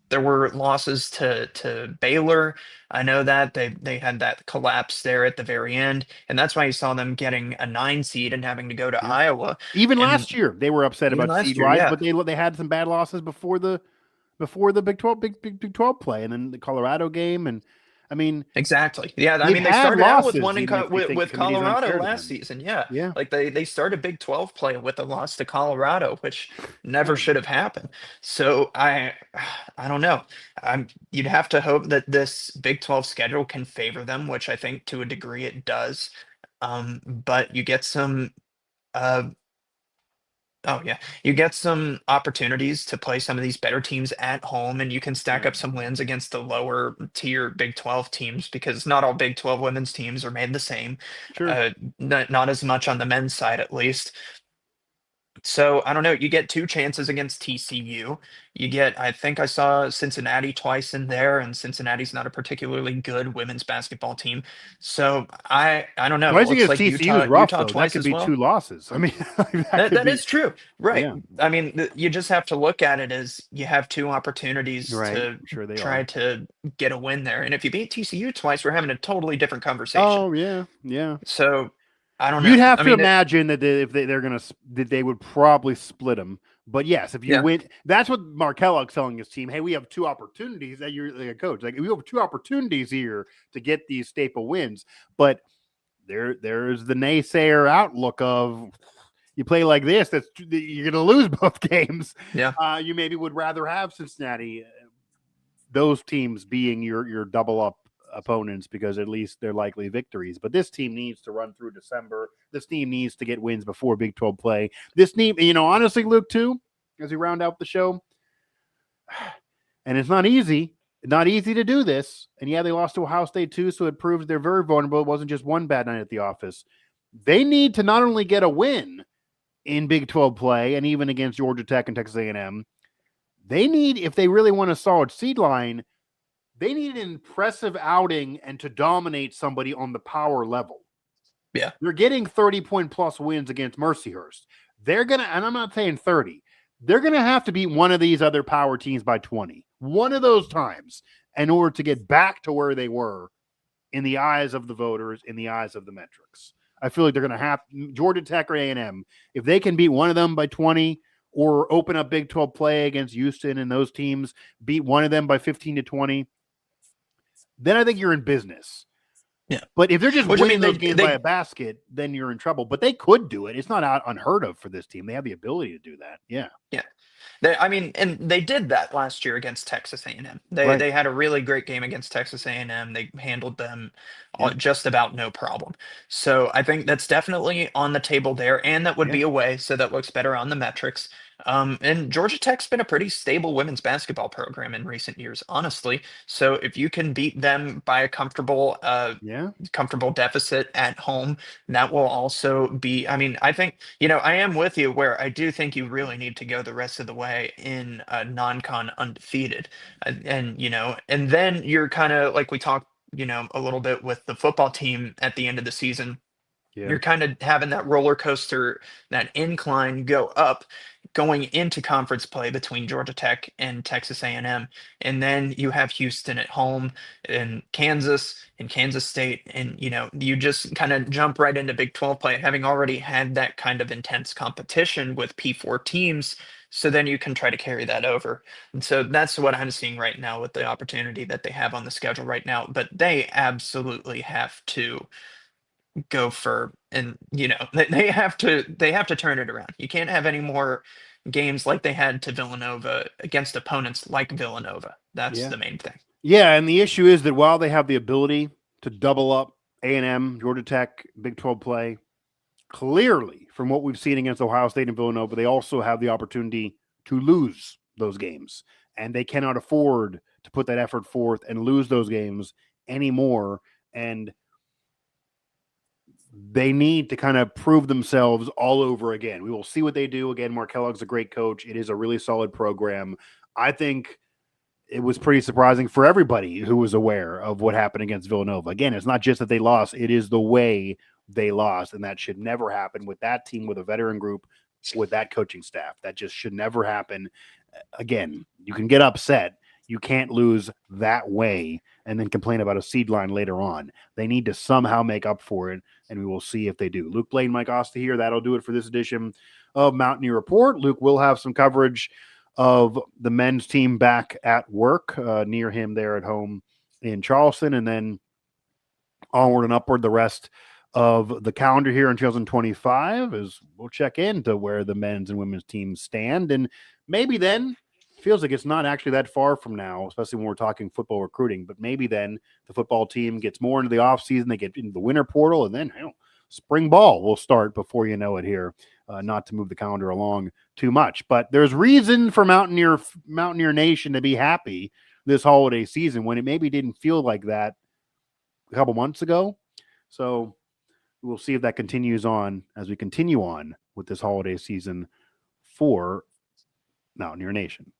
there were losses to Baylor. I know that they had that collapse there at the very end, and that's why you saw them getting a 9 seed and having to go to Yeah. Iowa. Even And last year, they were upset even about last seed year, wise, yeah. but they had some bad losses before the Big 12 Big 12 play, and then the Colorado game, and I mean, Exactly. Yeah, I they've mean, they had started out with losses, one even if you think the with committee's Colorado unfair to last them. season. Yeah, Yeah, like they started Big 12 play with a loss to Colorado, which never yeah, should have happened. So I don't know. You'd have to hope that this Big 12 schedule can favor them, which I think to a degree it does. But you get some. Uh, Oh yeah, you get some opportunities to play some of these better teams at home, and you can stack yeah, up some wins against the lower tier Big 12 teams because not all Big 12 women's teams are made the same. sure. Uh, not as much on the men's side, at least. So I don't know. You get 2 chances against TCU. I think I saw Cincinnati twice in there, and Cincinnati's not a particularly good women's basketball team. So I don't know. It Twice looks against like TCU is rough Utah though. That twice could as be well. 2 losses. I mean, that That could that be, is true. Right. yeah, I mean, you just have to look at it as you have 2 opportunities right. to Sure, they try are. to get a win there. And if you beat TCU twice, we're having a totally different conversation. Oh yeah, yeah. So I don't You'd know. have I to mean, imagine that if they're gonna that they would probably split them. But yes, if you yeah, win, that's what Mark Kellogg's telling his team. Hey, we have 2 opportunities. That you're like a coach. Like we have 2 opportunities here to get these staple wins. But there's the naysayer outlook of you play like this, you're going to lose both games. yeah, You maybe would rather have Cincinnati, those teams being your double up opponents, because at least they're likely victories. But this team needs to run through December. This team needs to get wins before Big 12 play. This team, honestly, Luke, too, as we round out the show, and it's not easy. Not easy to do this. And yeah, they lost to Ohio State too, so it proves they're very vulnerable. It wasn't just one bad night at the office. They need to not only get a win in Big 12 play and even against Georgia Tech and Texas A&M, they need, if they really want a solid seed line, they need an impressive outing and to dominate somebody on the power level. yeah, They're getting 30-point plus wins against Mercyhurst. They're going to, and I'm not saying 30, they're going to have to beat one of these other power teams by 20, one of those times, in order to get back to where they were in the eyes of the voters, in the eyes of the metrics. I feel like they're going to have Georgia Tech or A&M. If they can beat one of them by 20 or open up Big 12 play against Houston and those teams, beat one of them by 15 to 20, then I think you're in business. yeah. But if they're just Which I winning mean, those games by a basket, then you're in trouble. But they could do it. It's not unheard of for this team. They have the ability to do that. Yeah. yeah. I mean, and they did that last year against Texas A&M. They Right. they had a really great game against Texas A&M. They handled them Yeah. just about no problem. So I think that's definitely on the table there, and that would Yeah. be a way, so that looks better on the metrics. And Georgia Tech's been a pretty stable women's basketball program in recent years, honestly. So if you can beat them by a Yeah. comfortable deficit at home, that will also be. I mean, I think I am with you where I do think you really need to go the rest of the way in non-con undefeated, and then you're kind of like we talked, a little bit with the football team at the end of the season. Yeah. You're kind of having that roller coaster, that incline go up. going into conference play between Georgia Tech and Texas A&M, and then you have Houston at home and Kansas State, and you just kind of jump right into Big 12 play, having already had that kind of intense competition with P4 teams. So then you can try to carry that over. And so that's what I'm seeing right now with the opportunity that they have on the schedule right now. But they absolutely have to go for, and they have to turn it around. You can't have any more games like they had to Villanova against opponents like Villanova. That's Yeah. the main thing. Yeah, and the issue is that while they have the ability to double up A&M, Georgia Tech, Big 12 play, clearly from what we've seen against Ohio State and Villanova, they also have the opportunity to lose those games. And they cannot afford to put that effort forth and lose those games anymore. And they need to kind of prove themselves all over again. We will see what they do. Again, Mark Kellogg's a great coach. It is a really solid program. I think it was pretty surprising for everybody who was aware of what happened against Villanova. Again, it's not just that they lost, it is the way they lost, and that should never happen with that team, with a veteran group, with that coaching staff. That just should never happen. Again, you can get upset. You can't lose that way and then complain about a seed line later on. They need to somehow make up for it, and we will see if they do. Luke Blain, Mike Asti here. That'll do it for this edition of Mountaineer Report. Luke will have some coverage of the men's team back at work near him there at home in Charleston, and then onward and upward the rest of the calendar here in 2025 as we'll check into where the men's and women's teams stand. And maybe then it feels like it's not actually that far from now, especially when we're talking football recruiting, but maybe then the football team gets more into the offseason, they get into the winter portal, and then spring ball will start before you know it here. Not to move the calendar along too much, but there's reason for Mountaineer Nation to be happy this holiday season when it maybe didn't feel like that a couple months ago. So we'll see if that continues on as we continue on with this holiday season for Mountaineer Nation.